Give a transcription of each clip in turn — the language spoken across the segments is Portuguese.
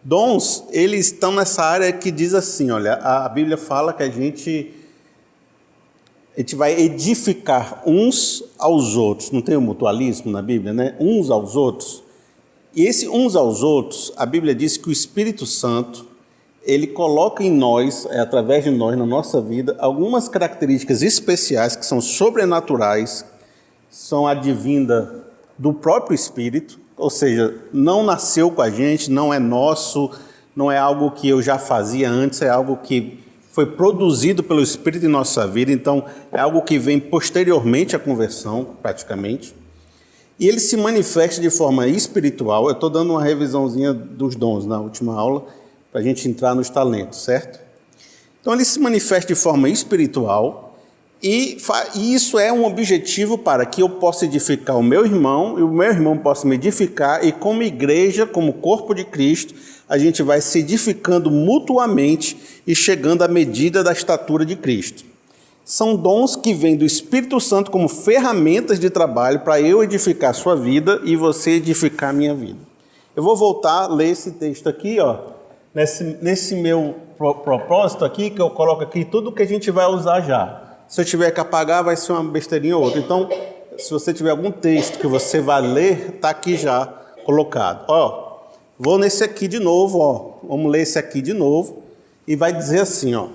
Dons, eles estão nessa área que diz assim, olha, a Bíblia fala que a gente vai edificar uns aos outros. Não tem o mutualismo na Bíblia, né? Uns aos outros. E esse uns aos outros, a Bíblia diz que o Espírito Santo, ele coloca em nós, através de nós, na nossa vida, algumas características especiais que são sobrenaturais, são advinda do próprio Espírito, ou seja, não nasceu com a gente, não é nosso, não é algo que eu já fazia antes, é algo que foi produzido pelo Espírito em nossa vida, então é algo que vem posteriormente à conversão, praticamente. E ele se manifesta de forma espiritual. Eu estou dando uma revisãozinha dos dons na última aula, para a gente entrar nos talentos, certo? Então ele se manifesta de forma espiritual e isso é um objetivo para que eu possa edificar o meu irmão e o meu irmão possa me edificar, e como igreja, como corpo de Cristo, a gente vai se edificando mutuamente e chegando à medida da estatura de Cristo. São dons que vêm do Espírito Santo como ferramentas de trabalho para eu edificar a sua vida e você edificar a minha vida. Eu vou voltar a ler esse texto aqui, ó. Nesse meu propósito aqui, que eu coloco aqui tudo que a gente vai usar já. Se eu tiver que apagar, vai ser uma besteirinha ou outra. Então, se você tiver algum texto que você vai ler, está aqui já colocado. Ó, vou nesse aqui de novo, ó. Vamos ler esse aqui de novo. E vai dizer assim, ó.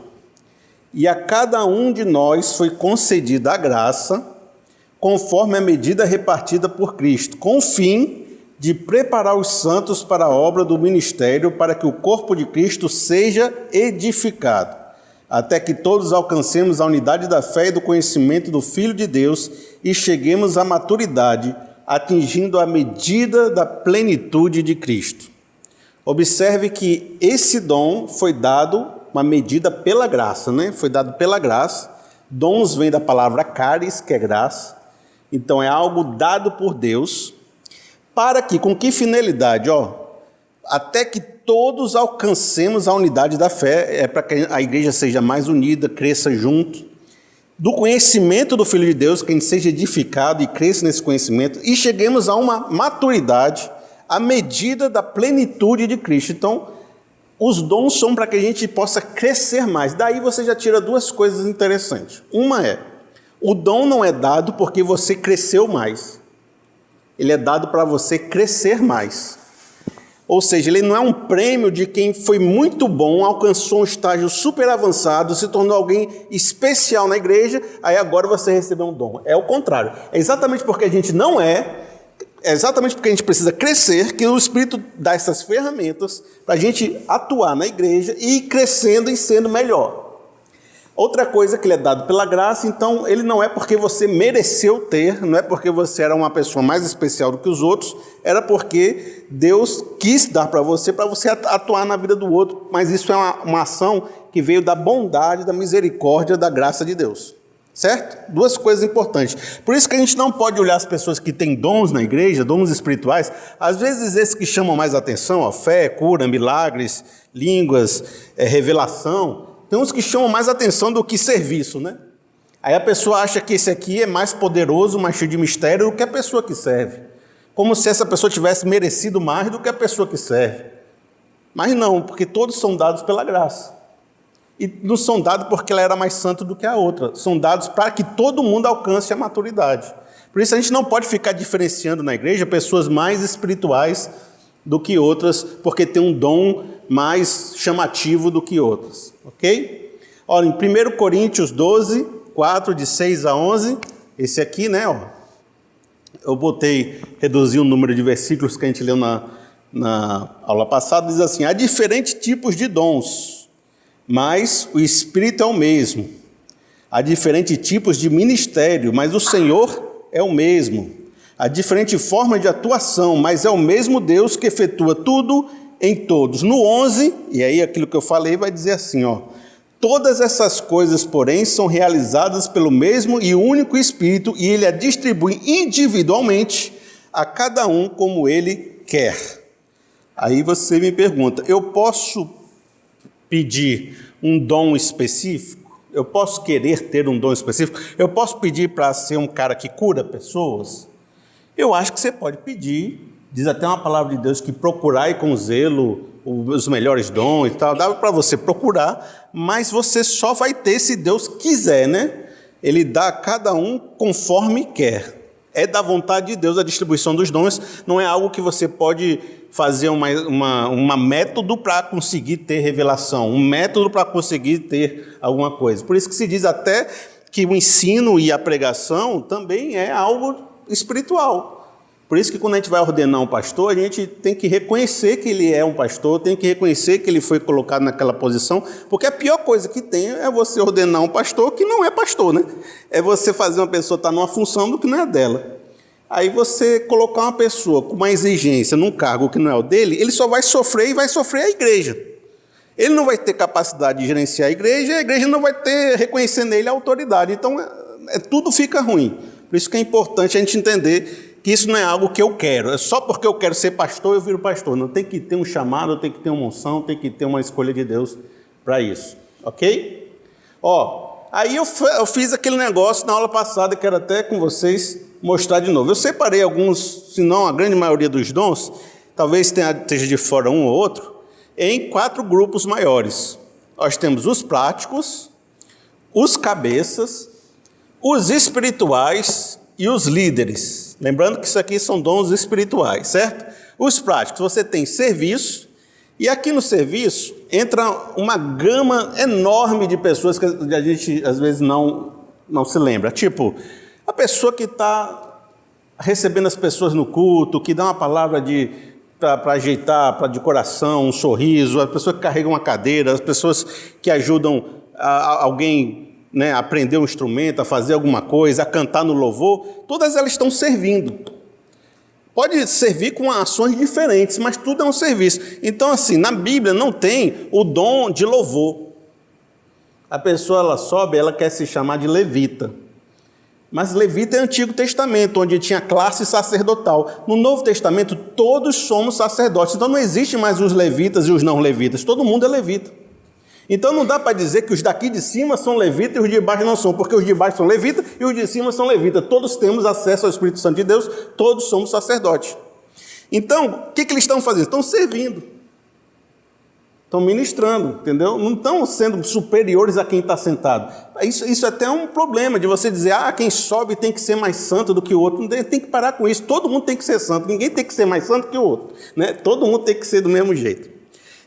E a cada um de nós foi concedida a graça, conforme a medida repartida por Cristo, com o fim de preparar os santos para a obra do ministério, para que o corpo de Cristo seja edificado, até que todos alcancemos a unidade da fé e do conhecimento do Filho de Deus e cheguemos à maturidade, atingindo a medida da plenitude de Cristo. Observe que esse dom foi dado, uma medida pela graça, né? Foi dado pela graça. Dons vem da palavra caris, que é graça. Então é algo dado por Deus. Para que, com que finalidade? Até que todos alcancemos a unidade da fé, é para que a igreja seja mais unida, cresça junto, do conhecimento do Filho de Deus, que a gente seja edificado e cresça nesse conhecimento, e cheguemos a uma maturidade, à medida da plenitude de Cristo. Então, os dons são para que a gente possa crescer mais. Daí você já tira duas coisas interessantes. Uma é, o dom não é dado porque você cresceu mais. Ele é dado para você crescer mais. Ou seja, ele não é um prêmio de quem foi muito bom, alcançou um estágio super avançado, se tornou alguém especial na igreja, aí agora você recebeu um dom. É o contrário. É exatamente porque a gente não é exatamente porque a gente precisa crescer, que o Espírito dá essas ferramentas para a gente atuar na igreja e ir crescendo e sendo melhor. Outra coisa que ele é dado pela graça, então ele não é porque você mereceu ter, não é porque você era uma pessoa mais especial do que os outros, era porque Deus quis dar para você atuar na vida do outro, mas isso é uma ação que veio da bondade, da misericórdia, da graça de Deus, certo? Duas coisas importantes. Por isso que a gente não pode olhar as pessoas que têm dons na igreja, dons espirituais, às vezes esses que chamam mais atenção, fé, cura, milagres, línguas, revelação. Tem uns que chamam mais atenção do que serviço, né? Aí a pessoa acha que esse aqui é mais poderoso, mais cheio de mistério do que a pessoa que serve. Como se essa pessoa tivesse merecido mais do que a pessoa que serve. Mas não, porque todos são dados pela graça. E não são dados porque ela era mais santa do que a outra. São dados para que todo mundo alcance a maturidade. Por isso a gente não pode ficar diferenciando na igreja pessoas mais espirituais do que outras, porque tem um dom mais chamativo do que outras, ok? Olha, em 1 Coríntios 12, 4, de 6 a 11, esse aqui, né, ó, eu reduzi o número de versículos que a gente leu na aula passada, diz assim: há diferentes tipos de dons, mas o Espírito é o mesmo. Há diferentes tipos de ministério, mas o Senhor é o mesmo. Há diferente forma de atuação, mas é o mesmo Deus que efetua tudo em todos. No 11, e aí aquilo que eu falei vai dizer assim, ó: todas essas coisas, porém, são realizadas pelo mesmo e único Espírito, e ele a distribui individualmente a cada um como ele quer. Aí você me pergunta, eu posso pedir um dom específico? Eu posso querer ter um dom específico? Eu posso pedir para ser um cara que cura pessoas? Eu acho que você pode pedir. Diz até uma palavra de Deus que procurai com zelo os melhores dons e tal, dá para você procurar, mas você só vai ter se Deus quiser, né? Ele dá a cada um conforme quer. É da vontade de Deus a distribuição dos dons, não é algo que você pode fazer uma método para conseguir ter revelação, um método para conseguir ter alguma coisa. Por isso que se diz até que o ensino e a pregação também é algo espiritual. Por isso que quando a gente vai ordenar um pastor, a gente tem que reconhecer que ele é um pastor, tem que reconhecer que ele foi colocado naquela posição, porque a pior coisa que tem é você ordenar um pastor que não é pastor, né? É você fazer uma pessoa estar numa função do que não é dela. Aí você colocar uma pessoa com uma exigência num cargo que não é o dele, ele só vai sofrer e vai sofrer a igreja. Ele não vai ter capacidade de gerenciar a igreja não vai ter, reconhecer nele a autoridade. Então, tudo fica ruim. Por isso que é importante a gente entender que isso não é algo que eu quero. É só porque eu quero ser pastor, eu viro pastor. Não tem que ter um chamado, tem que ter uma unção, tem que ter uma escolha de Deus para isso. Ok? Aí eu fiz aquele negócio na aula passada, quero até com vocês mostrar de novo. Eu separei alguns, se não a grande maioria dos dons, talvez esteja de fora um ou outro, em 4 grupos maiores. Nós temos os práticos, os cabeças, os espirituais e os líderes. Lembrando que isso aqui são dons espirituais, certo? Os práticos, você tem serviço, e aqui no serviço entra uma gama enorme de pessoas que a gente às vezes não se lembra. Tipo, a pessoa que está recebendo as pessoas no culto, que dá uma palavra para ajeitar, para de coração, um sorriso, a pessoa que carrega uma cadeira, as pessoas que ajudam alguém, né, a aprender um instrumento, a fazer alguma coisa, a cantar no louvor, todas elas estão servindo. Pode servir com ações diferentes, mas tudo é um serviço. Então, assim, na Bíblia não tem o dom de louvor. A pessoa, ela sobe, ela quer se chamar de levita. Mas levita é Antigo Testamento, onde tinha classe sacerdotal. No Novo Testamento, todos somos sacerdotes. Então, não existe mais os levitas e os não levitas. Todo mundo é levita. Então, não dá para dizer que os daqui de cima são levitas e os de baixo não são, porque os de baixo são levitas e os de cima são levitas. Todos temos acesso ao Espírito Santo de Deus, todos somos sacerdotes. Então, o que eles estão fazendo? Estão servindo. Estão ministrando, entendeu? Não estão sendo superiores a quem está sentado. Isso é até um problema de você dizer, quem sobe tem que ser mais santo do que o outro. Tem que parar com isso. Todo mundo tem que ser santo. Ninguém tem que ser mais santo que o outro, né? Todo mundo tem que ser do mesmo jeito.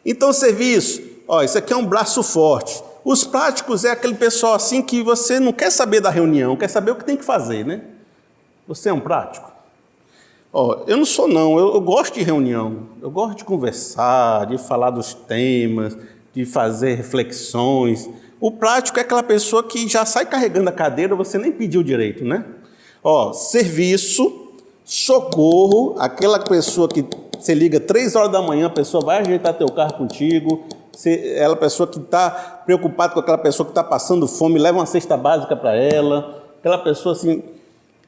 Então, serviço, isso aqui é um braço forte. Os práticos é aquele pessoal assim que você não quer saber da reunião, quer saber o que tem que fazer, né? Você é um prático? Eu não sou não, eu gosto de reunião, eu gosto de conversar, de falar dos temas, de fazer reflexões. O prático é aquela pessoa que já sai carregando a cadeira, você nem pediu direito, né? Serviço, socorro, aquela pessoa que você liga 3 horas da manhã, a pessoa vai ajeitar teu carro contigo, aquela pessoa que está preocupada com aquela pessoa que está passando fome, leva uma cesta básica para ela, aquela pessoa assim...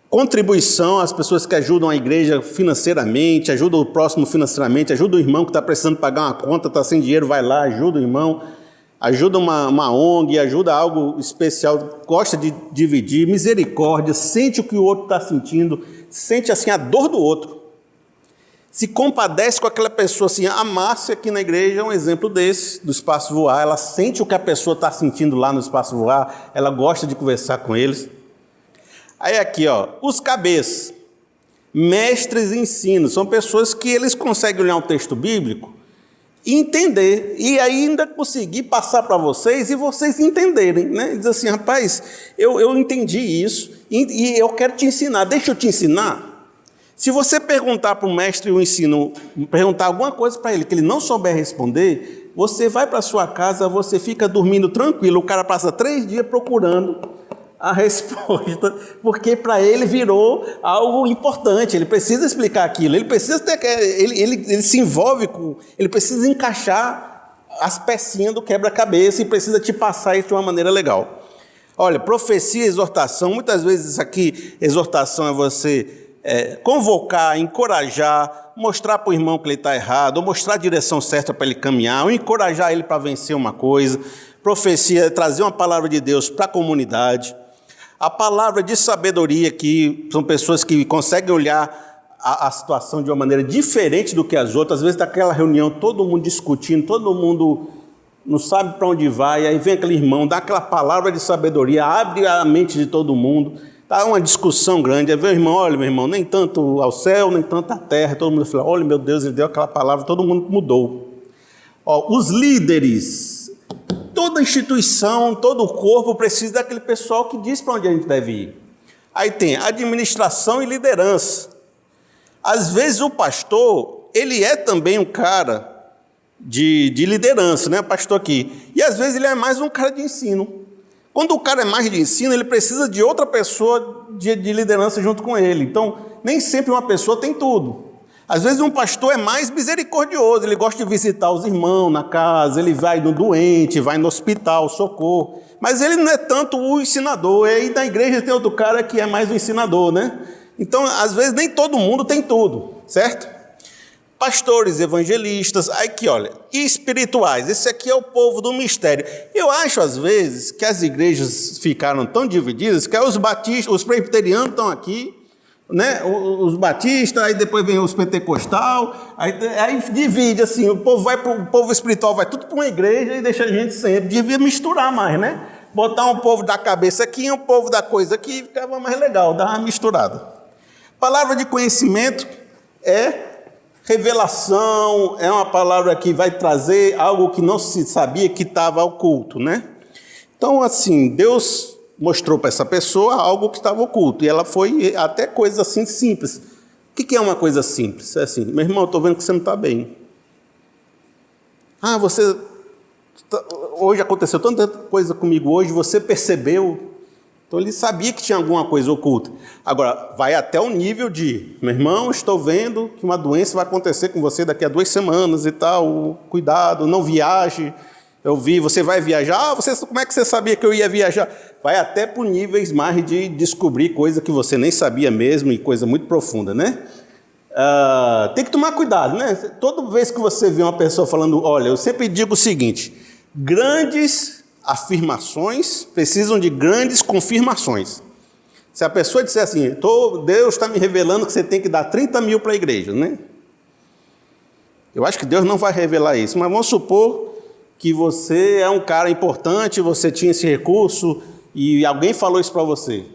Contribuição às pessoas que ajudam a igreja financeiramente, ajudam o próximo financeiramente, ajuda o irmão que está precisando pagar uma conta, está sem dinheiro, vai lá, ajuda o irmão, ajuda uma ONG, ajuda algo especial, gosta de dividir, misericórdia, sente o que o outro está sentindo, sente assim a dor do outro, se compadece com aquela pessoa assim. A Márcia aqui na igreja é um exemplo desse, do Espaço Voar, ela sente o que a pessoa está sentindo lá no Espaço Voar, ela gosta de conversar com eles. Aí aqui, os cabeças, mestres em ensino, são pessoas que eles conseguem olhar um texto bíblico e entender, e ainda conseguir passar para vocês e vocês entenderem, né? Diz assim, rapaz, eu entendi isso e eu quero te ensinar, deixa eu te ensinar. Se você perguntar para o mestre o ensino, perguntar alguma coisa para ele que ele não souber responder, você vai para a sua casa, você fica dormindo tranquilo, o cara passa 3 dias procurando a resposta, porque para ele virou algo importante, ele precisa explicar aquilo, ele precisa ter, ele se envolve com, ele precisa encaixar as pecinhas do quebra-cabeça e precisa te passar isso de uma maneira legal. Olha, profecia, exortação, muitas vezes aqui, exortação é você convocar, encorajar, mostrar para o irmão que ele está errado, ou mostrar a direção certa para ele caminhar, ou encorajar ele para vencer uma coisa. Profecia é trazer uma palavra de Deus para a comunidade. A palavra de sabedoria, que são pessoas que conseguem olhar a situação de uma maneira diferente do que as outras. Às vezes daquela reunião, todo mundo discutindo, todo mundo não sabe para onde vai, aí vem aquele irmão, dá aquela palavra de sabedoria, abre a mente de todo mundo, dá uma discussão grande, aí vem o irmão, olha meu irmão, nem tanto ao céu, nem tanto à terra, todo mundo fala, olha meu Deus, ele deu aquela palavra, todo mundo mudou. Os líderes, toda instituição, todo o corpo precisa daquele pessoal que diz para onde a gente deve ir. Aí tem administração e liderança. Às vezes o pastor, ele é também um cara de liderança, né, pastor aqui. E às vezes ele é mais um cara de ensino. Quando o cara é mais de ensino, ele precisa de outra pessoa de liderança junto com ele. Então, nem sempre uma pessoa tem tudo. Às vezes um pastor é mais misericordioso, ele gosta de visitar os irmãos na casa, ele vai no doente, vai no hospital, socorro. Mas ele não é tanto o ensinador. E aí na igreja tem outro cara que é mais o ensinador, né? Então, às vezes nem todo mundo tem tudo, certo? Pastores, evangelistas, aí que olha, e espirituais, esse aqui é o povo do mistério. Eu acho às vezes que as igrejas ficaram tão divididas que os batistas, os presbiterianos estão aqui, né? Os batistas, aí depois vem os pentecostal, aí divide assim, o povo espiritual vai tudo para uma igreja e deixa a gente sempre, devia misturar mais, né? Botar um povo da cabeça aqui e um povo da coisa aqui, ficava mais legal, dar uma misturada. Palavra de conhecimento é revelação, é uma palavra que vai trazer algo que não se sabia que estava oculto, né? Então, assim, Deus mostrou para essa pessoa algo que estava oculto, e ela foi até coisas assim simples. O que é uma coisa simples? É assim, meu irmão, eu estou vendo que você não está bem. Hoje aconteceu tanta coisa comigo hoje, você percebeu? Então ele sabia que tinha alguma coisa oculta. Agora, vai até o nível de, meu irmão, estou vendo que uma doença vai acontecer com você daqui a 2 semanas e tal, cuidado, não viaje. Eu vi, você vai viajar? Como é que você sabia que eu ia viajar? Vai até por níveis mais de descobrir coisa que você nem sabia mesmo e coisa muito profunda, né? Tem que tomar cuidado, né? Toda vez que você vê uma pessoa falando, olha, eu sempre digo o seguinte, grandes afirmações precisam de grandes confirmações. Se a pessoa disser assim, Deus está me revelando que você tem que dar 30 mil para a igreja, né? Eu acho que Deus não vai revelar isso, mas vamos supor que você é um cara importante, você tinha esse recurso e alguém falou isso para você.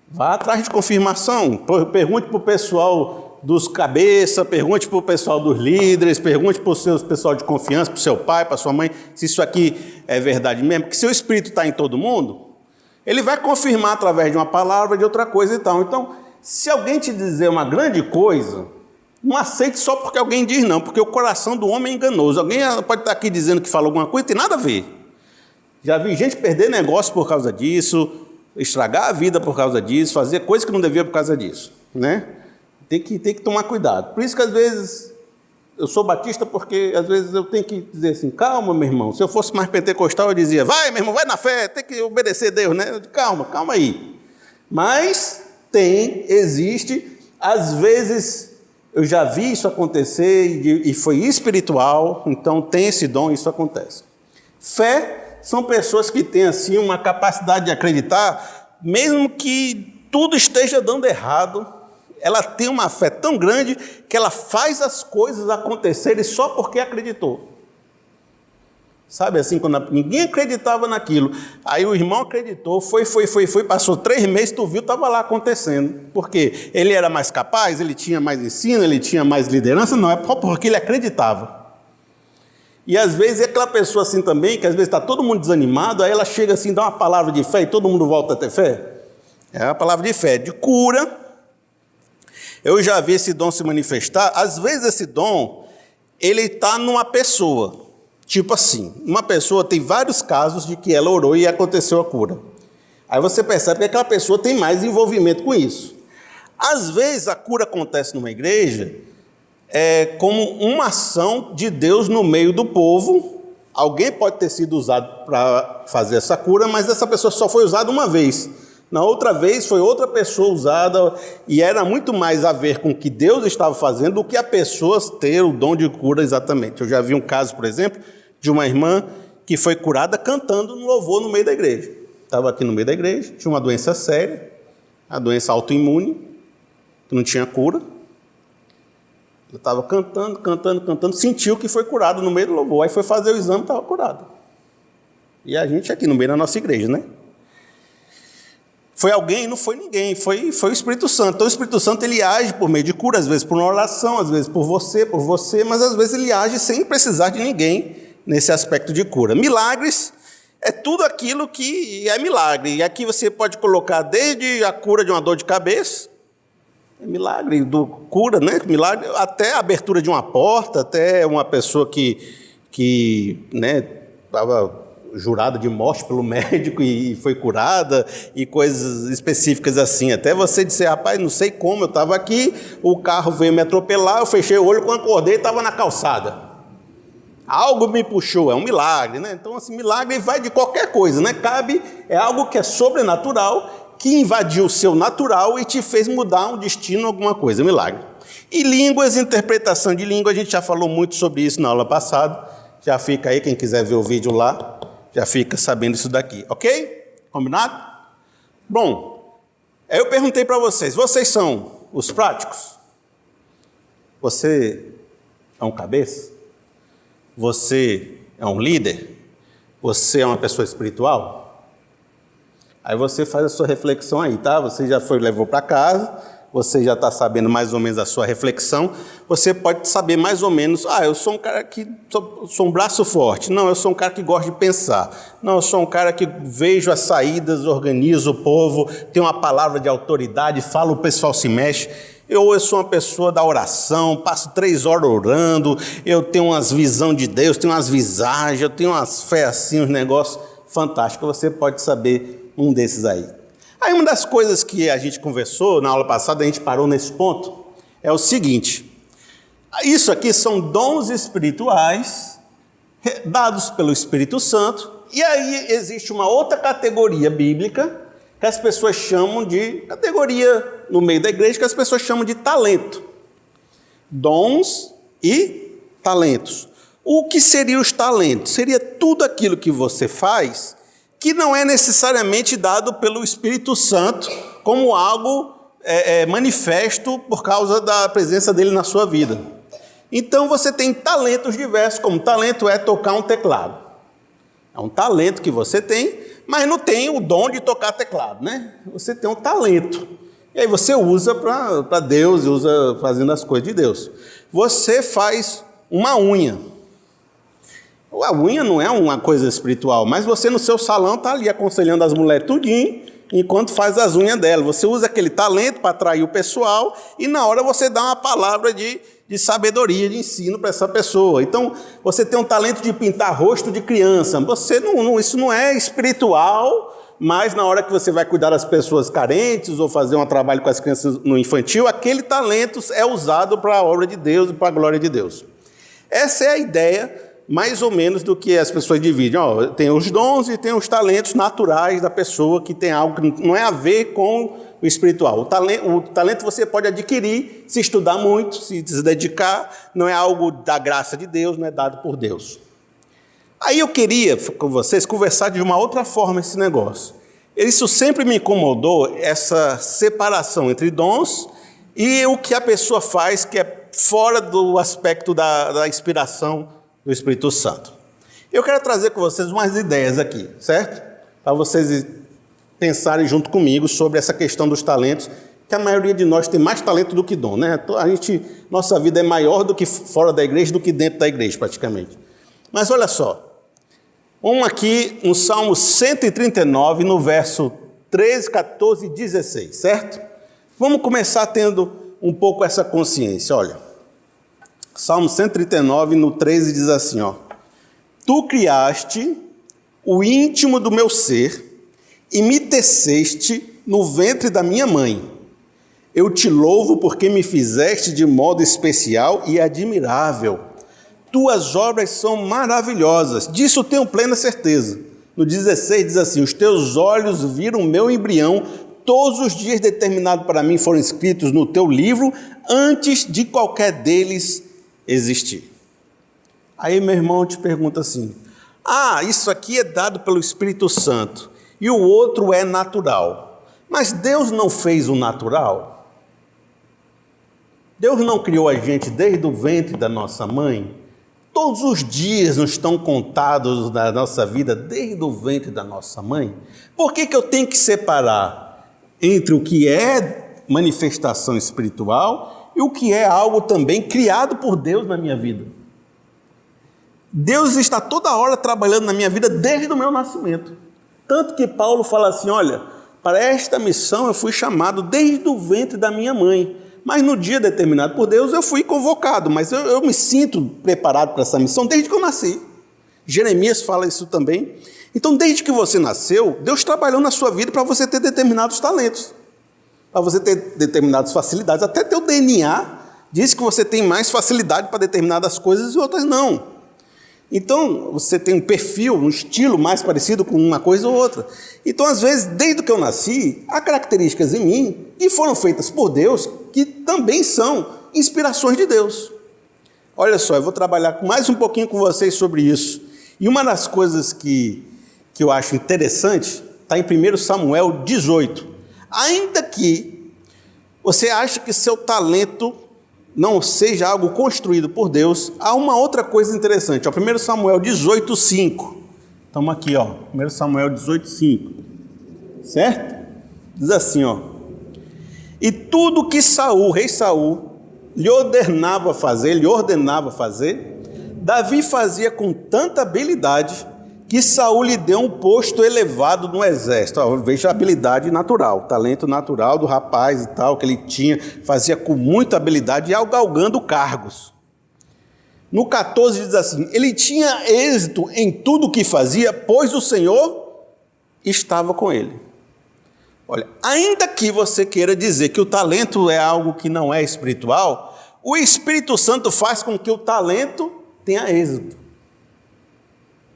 Vá atrás de confirmação, pergunte para o pessoal dos cabeças, pergunte para o pessoal dos líderes, pergunte para o seu pessoal de confiança, para o seu pai, para a sua mãe, se isso aqui é verdade mesmo, porque se o Espírito está em todo mundo, ele vai confirmar através de uma palavra, de outra coisa e tal. Então, se alguém te dizer uma grande coisa, não aceite só porque alguém diz não, porque o coração do homem é enganoso. Alguém pode estar aqui dizendo que fala alguma coisa, tem nada a ver. Já vi gente perder negócio por causa disso, estragar a vida por causa disso, fazer coisa que não devia por causa disso, né? Tem que tomar cuidado. Por isso que às vezes, eu sou batista porque às vezes eu tenho que dizer assim, calma meu irmão, se eu fosse mais pentecostal eu dizia, vai meu irmão, vai na fé, tem que obedecer a Deus, né? Calma aí. Mas existe, às vezes eu já vi isso acontecer e foi espiritual, então tem esse dom, isso acontece. Fé são pessoas que têm assim uma capacidade de acreditar, mesmo que tudo esteja dando errado, ela tem uma fé tão grande que ela faz as coisas acontecerem só porque acreditou. Sabe assim, quando ninguém acreditava naquilo, aí o irmão acreditou, foi, passou 3 meses, tu viu, estava lá acontecendo. Por quê? Ele era mais capaz, ele tinha mais ensino, ele tinha mais liderança? Não, é porque ele acreditava. E às vezes é aquela pessoa assim também, que às vezes está todo mundo desanimado, aí ela chega assim, dá uma palavra de fé e todo mundo volta a ter fé. É a palavra de fé, de cura. Eu já vi esse dom se manifestar. Às vezes esse dom, ele está numa pessoa. Tipo assim, uma pessoa tem vários casos de que ela orou e aconteceu a cura. Aí você percebe que aquela pessoa tem mais envolvimento com isso. Às vezes a cura acontece numa igreja como uma ação de Deus no meio do povo. Alguém pode ter sido usado para fazer essa cura, mas essa pessoa só foi usada uma vez. Na outra vez foi outra pessoa usada e era muito mais a ver com o que Deus estava fazendo do que a pessoa ter o dom de cura exatamente. Eu já vi um caso, por exemplo, de uma irmã que foi curada cantando no louvor no meio da igreja. Estava aqui no meio da igreja, tinha uma doença séria, a doença autoimune, que não tinha cura. Ele estava cantando, sentiu que foi curado no meio do louvor. Aí foi fazer o exame e estava curado. E a gente aqui no meio da nossa igreja, né? Foi alguém? Não foi ninguém, foi o Espírito Santo. Então o Espírito Santo ele age por meio de cura, às vezes por uma oração, às vezes por você, mas às vezes ele age sem precisar de ninguém nesse aspecto de cura. Milagres é tudo aquilo que é milagre. E aqui você pode colocar desde a cura de uma dor de cabeça, milagre do cura, né? Milagre, até a abertura de uma porta, até uma pessoa que né, estava jurada de morte pelo médico e foi curada, e coisas específicas assim. Até você dizer, rapaz, não sei como, eu estava aqui, o carro veio me atropelar, eu fechei o olho, quando acordei, estava na calçada. Algo me puxou, é um milagre, né? Então, assim, milagre vai de qualquer coisa, né? É algo que é sobrenatural, que invadiu o seu natural e te fez mudar um destino, alguma coisa, milagre. E línguas, interpretação de língua, a gente já falou muito sobre isso na aula passada, já fica aí, quem quiser ver o vídeo lá, já fica sabendo isso daqui, ok? Combinado? Bom, aí eu perguntei para vocês são os práticos? Você é um cabeça? Você é um líder? Você é uma pessoa espiritual? Aí você faz a sua reflexão aí, tá? Você já levou para casa, você já está sabendo mais ou menos a sua reflexão, você pode saber mais ou menos, eu sou um cara que sou um braço forte, não, eu sou um cara que gosta de pensar, não, eu sou um cara que vejo as saídas, organizo o povo, tenho uma palavra de autoridade, falo, o pessoal se mexe. Eu sou uma pessoa da oração, passo 3 horas orando, eu tenho umas visões de Deus, tenho umas visagens, eu tenho umas fé assim, uns negócios fantásticos, você pode saber um desses aí. Aí uma das coisas que a gente conversou na aula passada, a gente parou nesse ponto, é o seguinte: isso aqui são dons espirituais dados pelo Espírito Santo, e aí existe uma outra categoria bíblica que as pessoas chamam de, categoria no meio da igreja, que as pessoas chamam de talento. Dons e talentos. O que seriam os talentos? Seria tudo aquilo que você faz que não é necessariamente dado pelo Espírito Santo como algo manifesto por causa da presença dele na sua vida. Então você tem talentos diversos, como talento é tocar um teclado. É um talento que você tem, mas não tem o dom de tocar teclado, né? Você tem um talento. E aí você usa para Deus, usa fazendo as coisas de Deus. Você faz uma unha. A unha não é uma coisa espiritual, mas você no seu salão está ali aconselhando as mulheres tudinho, enquanto faz as unhas dela. Você usa aquele talento para atrair o pessoal e na hora você dá uma palavra de sabedoria, de ensino para essa pessoa. Então, você tem um talento de pintar rosto de criança. Isso não é espiritual, mas na hora que você vai cuidar das pessoas carentes ou fazer um trabalho com as crianças no infantil, aquele talento é usado para a obra de Deus e para a glória de Deus. Essa é a ideia, mais ou menos, do que as pessoas dividem. Tem os dons e tem os talentos naturais da pessoa, que tem algo que não é a ver com o espiritual. O talento você pode adquirir, se estudar muito, se dedicar, não é algo da graça de Deus, não é dado por Deus. Aí eu queria, com vocês, conversar de uma outra forma esse negócio. Isso sempre me incomodou, essa separação entre dons e o que a pessoa faz, que é fora do aspecto da inspiração do Espírito Santo. Eu quero trazer com vocês umas ideias aqui, certo? Para vocês pensarem junto comigo sobre essa questão dos talentos, que a maioria de nós tem mais talento do que dom, né? Nossa vida é maior do que fora da igreja, do que dentro da igreja, praticamente. Mas olha só, aqui no Salmo 139, no verso 13, 14 e 16, certo? Vamos começar tendo um pouco essa consciência, olha. Salmo 139, no 13, diz assim, Tu criaste o íntimo do meu ser e me teceste no ventre da minha mãe. Eu te louvo porque me fizeste de modo especial e admirável. Tuas obras são maravilhosas, disso tenho plena certeza. No 16 diz assim, os teus olhos viram o meu embrião, todos os dias determinados para mim foram escritos no teu livro, antes de qualquer deles existir. Aí meu irmão te pergunta assim, isso aqui é dado pelo Espírito Santo, e o outro é natural. Mas Deus não fez o natural? Deus não criou a gente desde o ventre da nossa mãe? Todos os dias nos estão contados da nossa vida desde o ventre da nossa mãe? Por que eu tenho que separar entre o que é manifestação espiritual e o que é algo também criado por Deus na minha vida? Deus está toda hora trabalhando na minha vida desde o meu nascimento. Tanto que Paulo fala assim, olha, para esta missão eu fui chamado desde o ventre da minha mãe. Mas no dia determinado por Deus eu fui convocado, mas eu me sinto preparado para essa missão desde que eu nasci. Jeremias fala isso também. Então, desde que você nasceu, Deus trabalhou na sua vida para você ter determinados talentos, para você ter determinadas facilidades. Até teu DNA diz que você tem mais facilidade para determinadas coisas e outras não. Então, você tem um perfil, um estilo mais parecido com uma coisa ou outra. Então, às vezes, desde que eu nasci, há características em mim que foram feitas por Deus, que também são inspirações de Deus. Olha só, eu vou trabalhar mais um pouquinho com vocês sobre isso. E uma das coisas que eu acho interessante está em 1 Samuel 18. Ainda que você ache que seu talento não seja algo construído por Deus, há uma outra coisa interessante. 1 Samuel 18:5. Estamos aqui, 1 Samuel 18:5. Certo? Diz assim, e tudo que rei Saul, lhe ordenava fazer, Davi fazia com tanta habilidade que Saul lhe deu um posto elevado no exército. Veja a habilidade natural, o talento natural do rapaz e tal, que ele tinha, fazia com muita habilidade e galgando cargos. No 14 diz assim, ele tinha êxito em tudo o que fazia, pois o Senhor estava com ele. Olha, ainda que você queira dizer que o talento é algo que não é espiritual, o Espírito Santo faz com que o talento tenha êxito.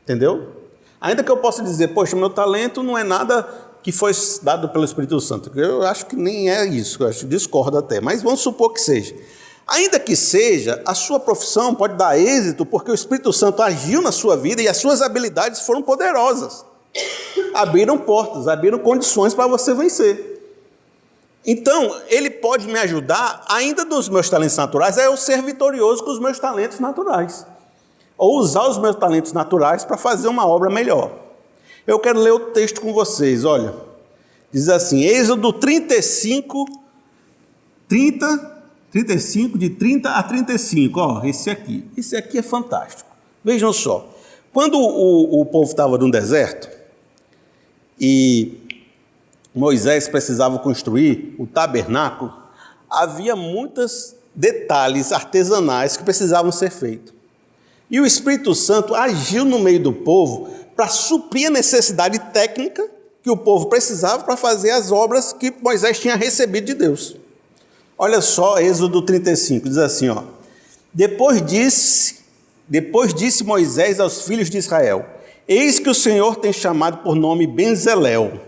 Entendeu? Ainda que eu possa dizer, poxa, meu talento não é nada que foi dado pelo Espírito Santo. Eu acho que nem é isso, eu acho que discordo até, mas vamos supor que seja. Ainda que seja, a sua profissão pode dar êxito porque o Espírito Santo agiu na sua vida e as suas habilidades foram poderosas. Abriram portas, abriram condições para você vencer. Então, ele pode me ajudar, ainda dos meus talentos naturais, a eu ser vitorioso com os meus talentos naturais. Ou usar os meus talentos naturais para fazer uma obra melhor. Eu quero ler o texto com vocês, olha. Diz assim, Êxodo 35, de 30 a 35, esse aqui é fantástico. Vejam só, quando o povo estava no deserto, e Moisés precisava construir o tabernáculo, havia muitos detalhes artesanais que precisavam ser feitos. E o Espírito Santo agiu no meio do povo para suprir a necessidade técnica que o povo precisava para fazer as obras que Moisés tinha recebido de Deus. Olha só, Êxodo 35, diz assim, Depois disse Moisés aos filhos de Israel, eis que o Senhor tem chamado por nome Benzalel.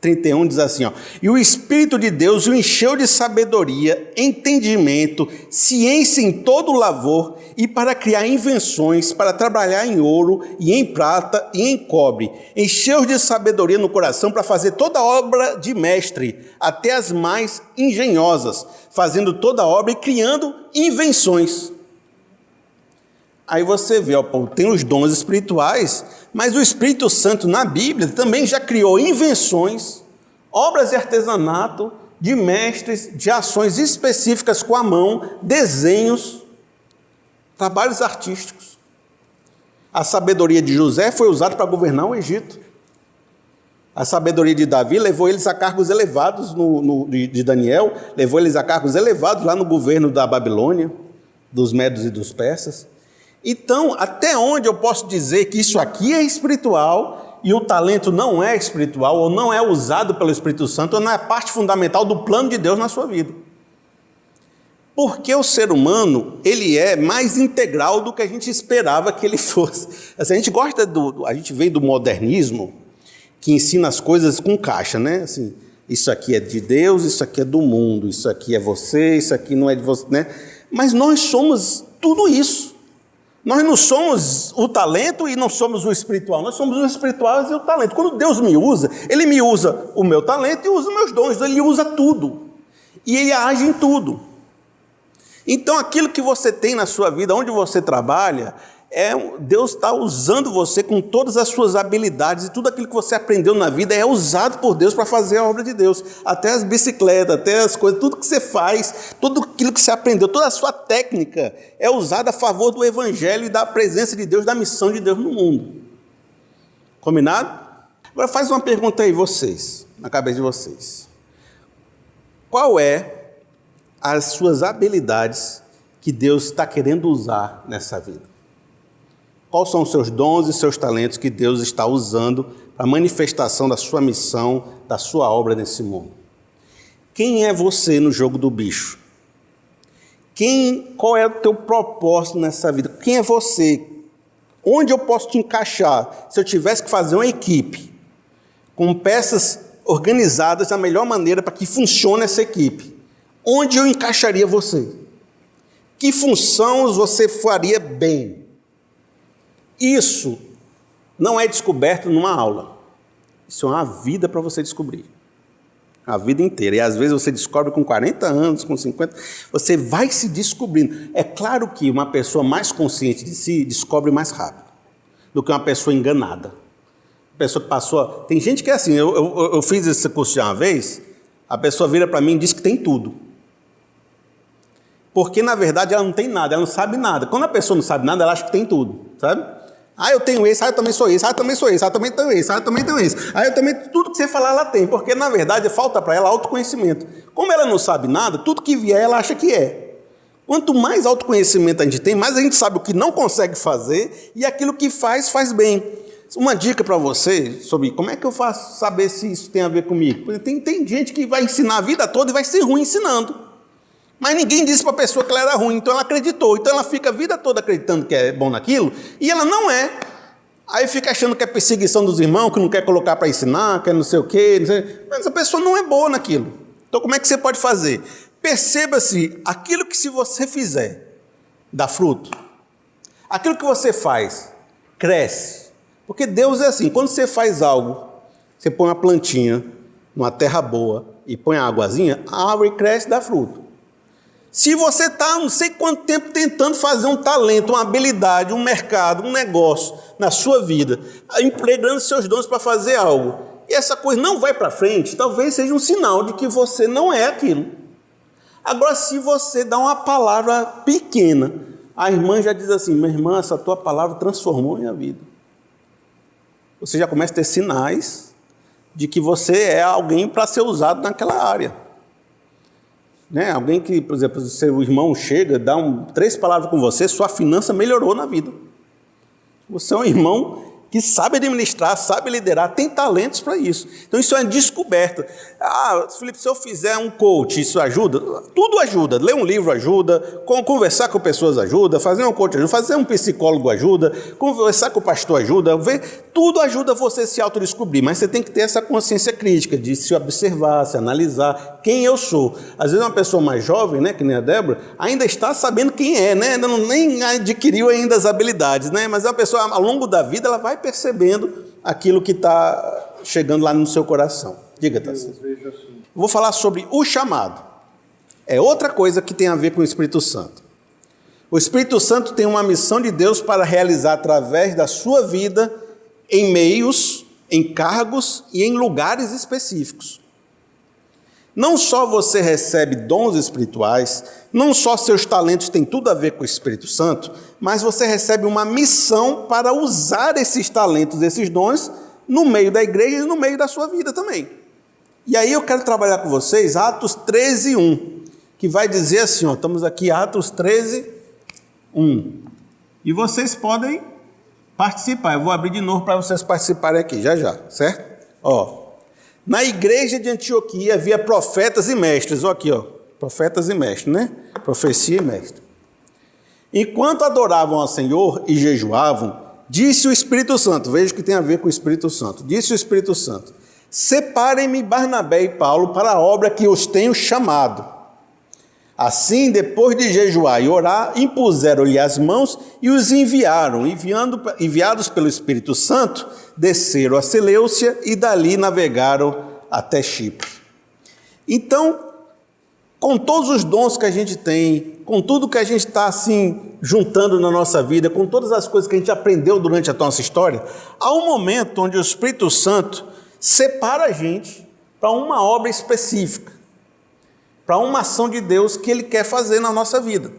31 diz assim, e o Espírito de Deus o encheu de sabedoria, entendimento, ciência em todo o lavor e para criar invenções, para trabalhar em ouro e em prata e em cobre. Encheu de sabedoria no coração para fazer toda obra de mestre, até as mais engenhosas, fazendo toda obra e criando invenções. Aí você vê, tem os dons espirituais, mas o Espírito Santo na Bíblia também já criou invenções, obras de artesanato, de mestres, de ações específicas com a mão, desenhos, trabalhos artísticos. A sabedoria de José foi usada para governar o Egito. A sabedoria de Davi levou eles a cargos elevados, de Daniel, levou eles a cargos elevados lá no governo da Babilônia, dos medos e dos persas. Então, até onde eu posso dizer que isso aqui é espiritual e o talento não é espiritual ou não é usado pelo Espírito Santo, ou não é parte fundamental do plano de Deus na sua vida? Porque o ser humano, ele é mais integral do que a gente esperava que ele fosse. Assim, a gente veio do modernismo, que ensina as coisas com caixa, né? Assim, isso aqui é de Deus, isso aqui é do mundo, isso aqui é você, isso aqui não é de você, né? Mas nós somos tudo isso. Nós não somos o talento e não somos o espiritual, nós somos o espiritual e o talento. Quando Deus me usa, Ele me usa o meu talento e usa os meus dons, Ele usa tudo. E ele age em tudo. Então, aquilo que você tem na sua vida, onde você trabalha, Deus está usando você com todas as suas habilidades, e tudo aquilo que você aprendeu na vida é usado por Deus para fazer a obra de Deus. Até as bicicletas, até as coisas, tudo que você faz, tudo aquilo que você aprendeu, toda a sua técnica é usada a favor do Evangelho e da presença de Deus, da missão de Deus no mundo. Combinado? Agora faz uma pergunta aí, vocês, na cabeça de vocês. Qual é as suas habilidades que Deus está querendo usar nessa vida? Quais são os seus dons e seus talentos que Deus está usando para a manifestação da sua missão, da sua obra nesse mundo? Quem é você no jogo do bicho? Qual é o teu propósito nessa vida? Quem é você? Onde eu posso te encaixar? Se eu tivesse que fazer uma equipe com peças organizadas da melhor maneira para que funcione essa equipe, onde eu encaixaria você? Que funções você faria bem? Isso não é descoberto numa aula. Isso é uma vida para você descobrir. A vida inteira. E às vezes você descobre com 40 anos, com 50. Você vai se descobrindo. É claro que uma pessoa mais consciente de si descobre mais rápido do que uma pessoa enganada. Pessoa que passou... Tem gente que é assim. Eu fiz esse curso já uma vez. A pessoa vira para mim e diz que tem tudo. Porque, na verdade, ela não tem nada, ela não sabe nada. Quando a pessoa não sabe nada, ela acha que tem tudo, sabe? Eu tenho esse, eu também sou esse, eu também sou esse, eu também tenho esse, eu também tenho esse. Eu também... Tudo que você falar, ela tem. Porque, na verdade, falta para ela autoconhecimento. Como ela não sabe nada, tudo que vier, ela acha que é. Quanto mais autoconhecimento a gente tem, mais a gente sabe o que não consegue fazer e aquilo que faz bem. Uma dica para você sobre como é que eu faço saber se isso tem a ver comigo. Porque tem gente que vai ensinar a vida toda e vai ser ruim ensinando. Mas ninguém disse para a pessoa que ela era ruim, então ela acreditou. Então ela fica a vida toda acreditando que é bom naquilo, e ela não é. Aí fica achando que é perseguição dos irmãos, que não quer colocar para ensinar, que é não sei o quê. Mas a pessoa não é boa naquilo. Então como é que você pode fazer? Perceba-se, aquilo que se você fizer, dá fruto. Aquilo que você faz, cresce. Porque Deus é assim, quando você faz algo, você põe uma plantinha numa terra boa e põe a águazinha, a árvore cresce e dá fruto. Se você está não sei quanto tempo tentando fazer um talento, uma habilidade, um mercado, um negócio na sua vida, empregando seus dons para fazer algo, e essa coisa não vai para frente, talvez seja um sinal de que você não é aquilo. Agora, se você dá uma palavra pequena, a irmã já diz assim: minha irmã, essa tua palavra transformou minha vida. Você já começa a ter sinais de que você é alguém para ser usado naquela área. Né? Alguém que, por exemplo, seu irmão chega, dá 3 palavras com você, sua finança melhorou na vida. Você é um irmão que sabe administrar, sabe liderar, tem talentos para isso. Então isso é uma descoberta. Felipe, se eu fizer um coach, isso ajuda? Tudo ajuda. Ler um livro ajuda, conversar com pessoas ajuda, fazer um coach ajuda, fazer um psicólogo ajuda, conversar com o pastor ajuda, tudo ajuda você a se autodescobrir, mas você tem que ter essa consciência crítica de se observar, se analisar quem eu sou. Às vezes uma pessoa mais jovem, né, que nem a Débora, ainda está sabendo quem é, né? Ainda nem adquiriu ainda as habilidades, né? Mas a pessoa, ao longo da vida, ela vai percebendo aquilo que está chegando lá no seu coração. Diga, Tassi. Vou falar sobre o chamado. É outra coisa que tem a ver com o Espírito Santo. O Espírito Santo tem uma missão de Deus para realizar através da sua vida em meios, em cargos e em lugares específicos. Não só você recebe dons espirituais, não só seus talentos têm tudo a ver com o Espírito Santo, mas você recebe uma missão para usar esses talentos, esses dons, no meio da igreja e no meio da sua vida também. E aí eu quero trabalhar com vocês Atos 13:1, que vai dizer assim, estamos aqui, Atos 13:1. E vocês podem participar. Eu vou abrir de novo para vocês participarem aqui, já, certo? Na igreja de Antioquia havia profetas e mestres. Aqui, profetas e mestres, né? Profecia e mestre. Enquanto adoravam ao Senhor e jejuavam, disse o Espírito Santo, veja que tem a ver com o Espírito Santo, disse o Espírito Santo: separem-me Barnabé e Paulo para a obra que os tenho chamado. Assim, depois de jejuar e orar, impuseram-lhe as mãos e os enviaram. Enviados pelo Espírito Santo, desceram a Seleucia e dali navegaram até Chipre. Então, com todos os dons que a gente tem, com tudo que a gente está assim juntando na nossa vida, com todas as coisas que a gente aprendeu durante a nossa história, há um momento onde o Espírito Santo separa a gente para uma obra específica, para uma ação de Deus que Ele quer fazer na nossa vida.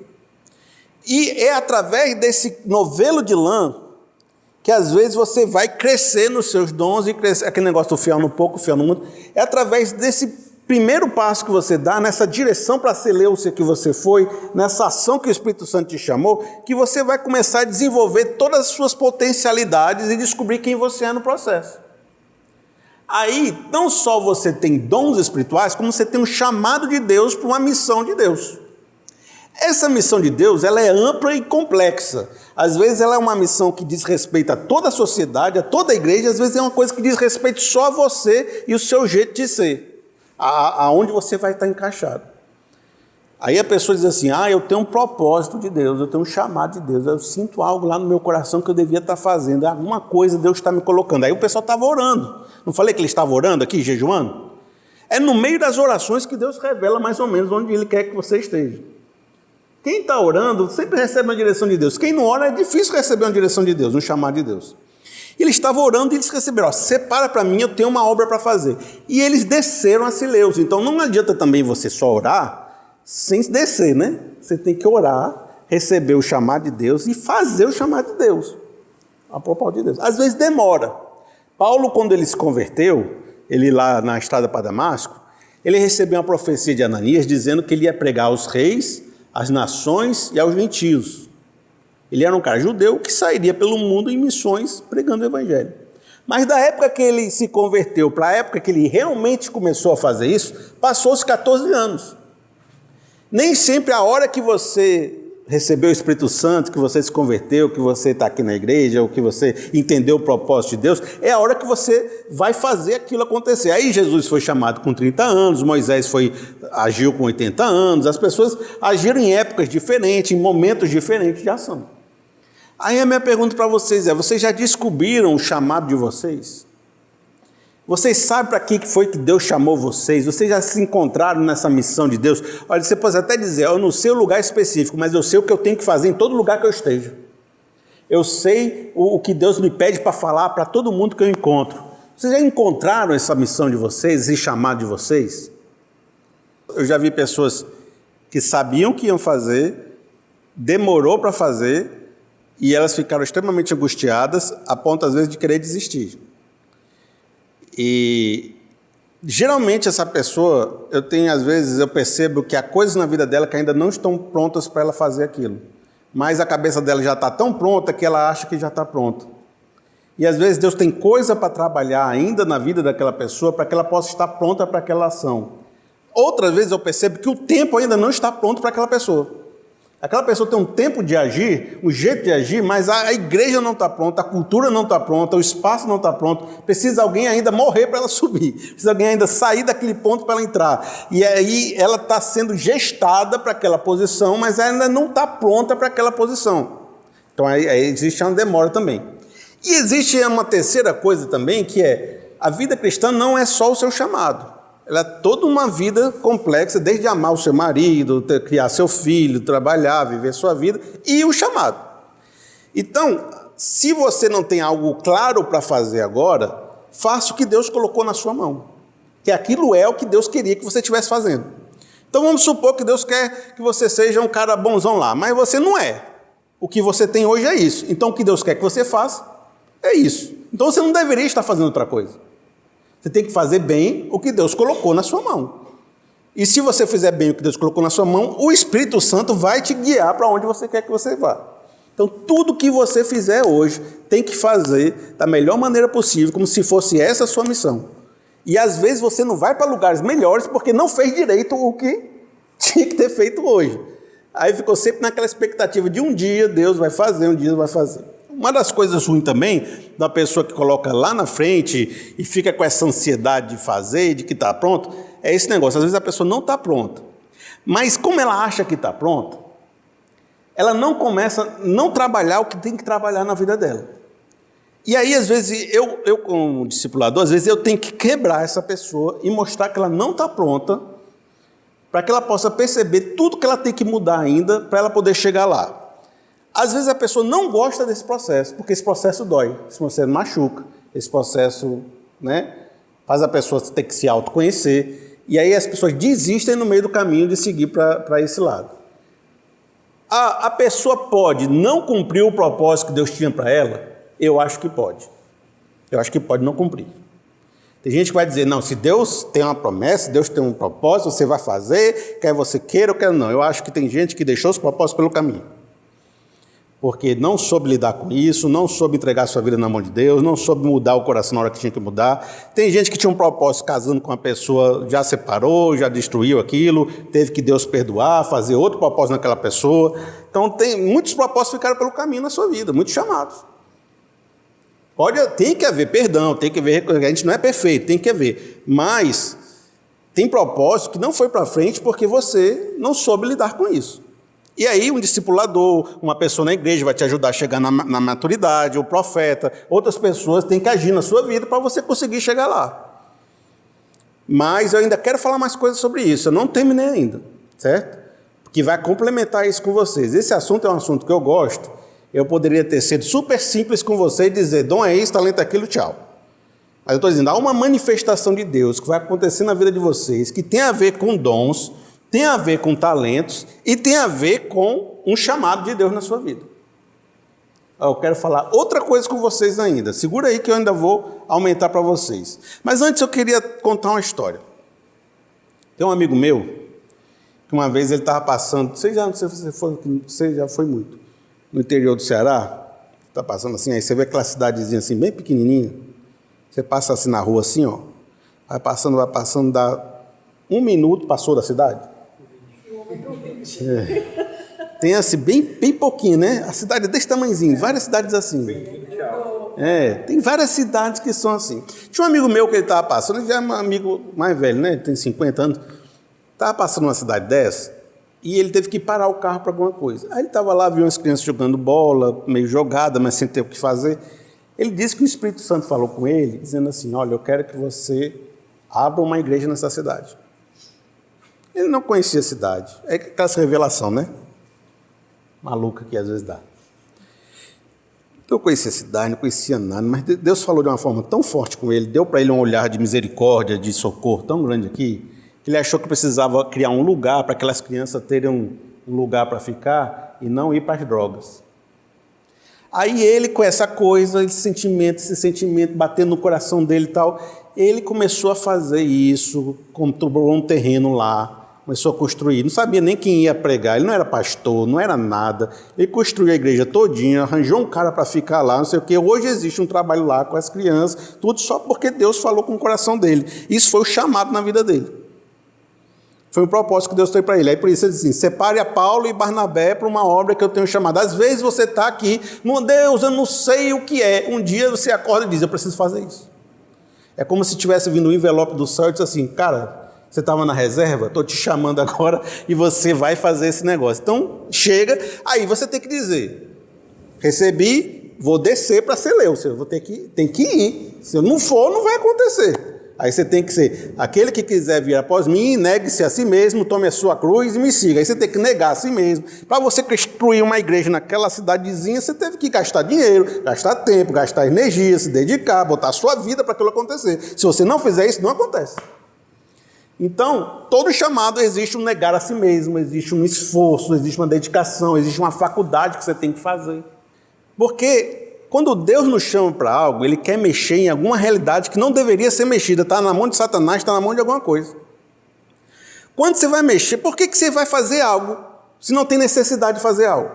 E é através desse novelo de lã que às vezes você vai crescer nos seus dons e crescer, aquele negócio do fiel no pouco, fiel no muito. É através desse primeiro passo que você dá, nessa direção para ser Leucia que você foi, nessa ação que o Espírito Santo te chamou, que você vai começar a desenvolver todas as suas potencialidades e descobrir quem você é no processo. Aí, não só você tem dons espirituais, como você tem um chamado de Deus para uma missão de Deus. Essa missão de Deus, ela é ampla e complexa. Às vezes ela é uma missão que diz respeito a toda a sociedade, a toda a igreja, às vezes é uma coisa que diz respeito só a você e o seu jeito de ser, aonde você vai estar encaixado. Aí a pessoa diz assim, eu tenho um propósito de Deus, eu tenho um chamado de Deus, eu sinto algo lá no meu coração que eu devia estar fazendo, alguma coisa Deus está me colocando. Aí o pessoal estava orando, não falei que ele estava orando aqui, jejuando? É no meio das orações que Deus revela mais ou menos onde Ele quer que você esteja. Quem está orando sempre recebe uma direção de Deus. Quem não ora é difícil receber uma direção de Deus, um chamado de Deus. Ele estava orando e eles receberam, separa para mim, eu tenho uma obra para fazer. E eles desceram a Seleucia. Então não adianta também você só orar sem descer, né? Você tem que orar, receber o chamado de Deus e fazer o chamado de Deus. A propósito de Deus. Às vezes demora. Paulo, quando ele se converteu, ele lá na estrada para Damasco, ele recebeu uma profecia de Ananias dizendo que ele ia pregar aos reis, às nações e aos gentios. Ele era um cara judeu que sairia pelo mundo em missões pregando o evangelho. Mas da época que ele se converteu para a época que ele realmente começou a fazer isso, passou-se 14 anos. Nem sempre a hora que você recebeu o Espírito Santo, que você se converteu, que você está aqui na igreja, ou que você entendeu o propósito de Deus, é a hora que você vai fazer aquilo acontecer. Aí Jesus foi chamado com 30 anos, Moisés agiu com 80 anos, as pessoas agiram em épocas diferentes, em momentos diferentes de ação. Aí a minha pergunta para vocês é, vocês já descobriram o chamado de vocês? Vocês sabem para que foi que Deus chamou vocês? Vocês já se encontraram nessa missão de Deus? Olha, você pode até dizer, eu não sei o lugar específico, mas eu sei o que eu tenho que fazer em todo lugar que eu esteja. Eu sei o que Deus me pede para falar para todo mundo que eu encontro. Vocês já encontraram essa missão de vocês, esse chamado de vocês? Eu já vi pessoas que sabiam o que iam fazer, demorou para fazer, e elas ficaram extremamente angustiadas, a ponto às vezes de querer desistir. E geralmente essa pessoa, às vezes eu percebo que há coisas na vida dela que ainda não estão prontas para ela fazer aquilo. Mas a cabeça dela já está tão pronta que ela acha que já está pronta. E às vezes Deus tem coisa para trabalhar ainda na vida daquela pessoa para que ela possa estar pronta para aquela ação. Outras vezes eu percebo que o tempo ainda não está pronto para aquela pessoa. Aquela pessoa tem um tempo de agir, um jeito de agir, mas a igreja não está pronta, a cultura não está pronta, o espaço não está pronto, precisa alguém ainda morrer para ela subir, precisa alguém ainda sair daquele ponto para ela entrar. E aí ela está sendo gestada para aquela posição, mas ainda não está pronta para aquela posição. Então aí existe uma demora também. E existe uma terceira coisa também, que é, a vida cristã não é só o seu chamado. Ela é toda uma vida complexa, desde amar o seu marido, criar seu filho, trabalhar, viver sua vida, e o chamado. Então, se você não tem algo claro para fazer agora, faça o que Deus colocou na sua mão. Que aquilo é o que Deus queria que você estivesse fazendo. Então vamos supor que Deus quer que você seja um cara bonzão lá, mas você não é. O que você tem hoje é isso. Então o que Deus quer que você faça é isso. Então você não deveria estar fazendo outra coisa. Você tem que fazer bem o que Deus colocou na sua mão. E se você fizer bem o que Deus colocou na sua mão, o Espírito Santo vai te guiar para onde você quer que você vá. Então, tudo que você fizer hoje, tem que fazer da melhor maneira possível, como se fosse essa a sua missão. E às vezes você não vai para lugares melhores porque não fez direito o que tinha que ter feito hoje. Aí ficou sempre naquela expectativa de um dia Deus vai fazer, um dia Deus vai fazer. Uma das coisas ruins também, da pessoa que coloca lá na frente e fica com essa ansiedade de fazer, de que está pronto, é esse negócio. Às vezes a pessoa não está pronta. Mas como ela acha que está pronta, ela não começa a não trabalhar o que tem que trabalhar na vida dela. E aí, às vezes, eu como discipulador, às vezes eu tenho que quebrar essa pessoa e mostrar que ela não está pronta para que ela possa perceber tudo que ela tem que mudar ainda para ela poder chegar lá. Às vezes a pessoa não gosta desse processo, porque esse processo dói, esse processo machuca, esse processo, faz a pessoa ter que se autoconhecer, e aí as pessoas desistem no meio do caminho de seguir para esse lado. A pessoa pode não cumprir o propósito que Deus tinha para ela? Eu acho que pode. Eu acho que pode não cumprir. Tem gente que vai dizer, não, se Deus tem uma promessa, Deus tem um propósito, você vai fazer, quer você queira ou quer não. Eu acho que tem gente que deixou os propósitos pelo caminho. Porque não soube lidar com isso, não soube entregar sua vida na mão de Deus, não soube mudar o coração na hora que tinha que mudar. Tem gente que tinha um propósito casando com uma pessoa, já separou, já destruiu aquilo, teve que Deus perdoar, fazer outro propósito naquela pessoa. Então, muitos propósitos ficaram pelo caminho na sua vida, muitos chamados. Tem que haver perdão, tem que haver, a gente não é perfeito, tem que haver. Mas tem propósito que não foi para frente porque você não soube lidar com isso. E aí um discipulador, uma pessoa na igreja vai te ajudar a chegar na maturidade, o profeta, outras pessoas têm que agir na sua vida para você conseguir chegar lá. Mas eu ainda quero falar mais coisas sobre isso, eu não terminei ainda, certo? Que vai complementar isso com vocês. Esse assunto é um assunto que eu gosto, eu poderia ter sido super simples com você e dizer, dom é isso, talento é aquilo, tchau. Mas eu estou dizendo, há uma manifestação de Deus que vai acontecer na vida de vocês, que tem a ver com dons, tem a ver com talentos e tem a ver com um chamado de Deus na sua vida. Eu quero falar outra coisa com vocês ainda. Segura aí que eu ainda vou aumentar para vocês. Mas antes eu queria contar uma história. Tem um amigo meu, que uma vez ele estava passando, você já foi muito, no interior do Ceará, está passando assim, aí você vê aquela cidadezinha assim, bem pequenininha, você passa assim na rua assim, ó, vai passando, dá 1 minuto, passou da cidade. Tem assim, bem pouquinho, né? A cidade é desse tamanhozinho, várias cidades assim. Tem várias cidades que são assim. Tinha um amigo meu que ele estava passando, ele já é um amigo mais velho, né? Ele tem 50 anos. Estava passando numa cidade dessa e ele teve que parar o carro para alguma coisa. Aí ele estava lá, viu umas crianças jogando bola, meio jogada, mas sem ter o que fazer. Ele disse que o Espírito Santo falou com ele, dizendo assim, olha, eu quero que você abra uma igreja nessa cidade. Ele não conhecia a cidade. É aquela revelação, né? Maluca que às vezes dá. Eu conhecia a cidade, não conhecia nada, mas Deus falou de uma forma tão forte com ele, deu para ele um olhar de misericórdia, de socorro tão grande aqui, que ele achou que precisava criar um lugar para aquelas crianças terem um lugar para ficar e não ir para as drogas. Aí ele, com essa coisa, esse sentimento batendo no coração dele e tal, ele começou a fazer isso, comprou um terreno lá, começou a construir, não sabia nem quem ia pregar, ele não era pastor, não era nada, ele construiu a igreja todinha, arranjou um cara para ficar lá, não sei o quê. Hoje existe um trabalho lá com as crianças, tudo só porque Deus falou com o coração dele. Isso foi o chamado na vida dele. Foi o propósito que Deus tem para ele. Aí por isso ele diz assim, separe a Paulo e Barnabé para uma obra que eu tenho chamado. Às vezes você está aqui, Deus, eu não sei o que é. Um dia você acorda e diz, eu preciso fazer isso. É como se tivesse vindo um envelope do céu e disse assim, cara, você estava na reserva, estou te chamando agora e você vai fazer esse negócio. Então, chega, aí você tem que dizer, recebi, vou descer para ser leu, tem que ir. Se eu não for, não vai acontecer. Aí você tem que ser, aquele que quiser vir após mim, negue-se a si mesmo, tome a sua cruz e me siga. Aí você tem que negar a si mesmo. Para você construir uma igreja naquela cidadezinha, você teve que gastar dinheiro, gastar tempo, gastar energia, se dedicar, botar a sua vida para aquilo acontecer. Se você não fizer isso, não acontece. Então, todo chamado existe um negar a si mesmo, existe um esforço, existe uma dedicação, existe uma faculdade que você tem que fazer. Porque quando Deus nos chama para algo, Ele quer mexer em alguma realidade que não deveria ser mexida, está na mão de Satanás, está na mão de alguma coisa. Quando você vai mexer, por que você vai fazer algo se não tem necessidade de fazer algo?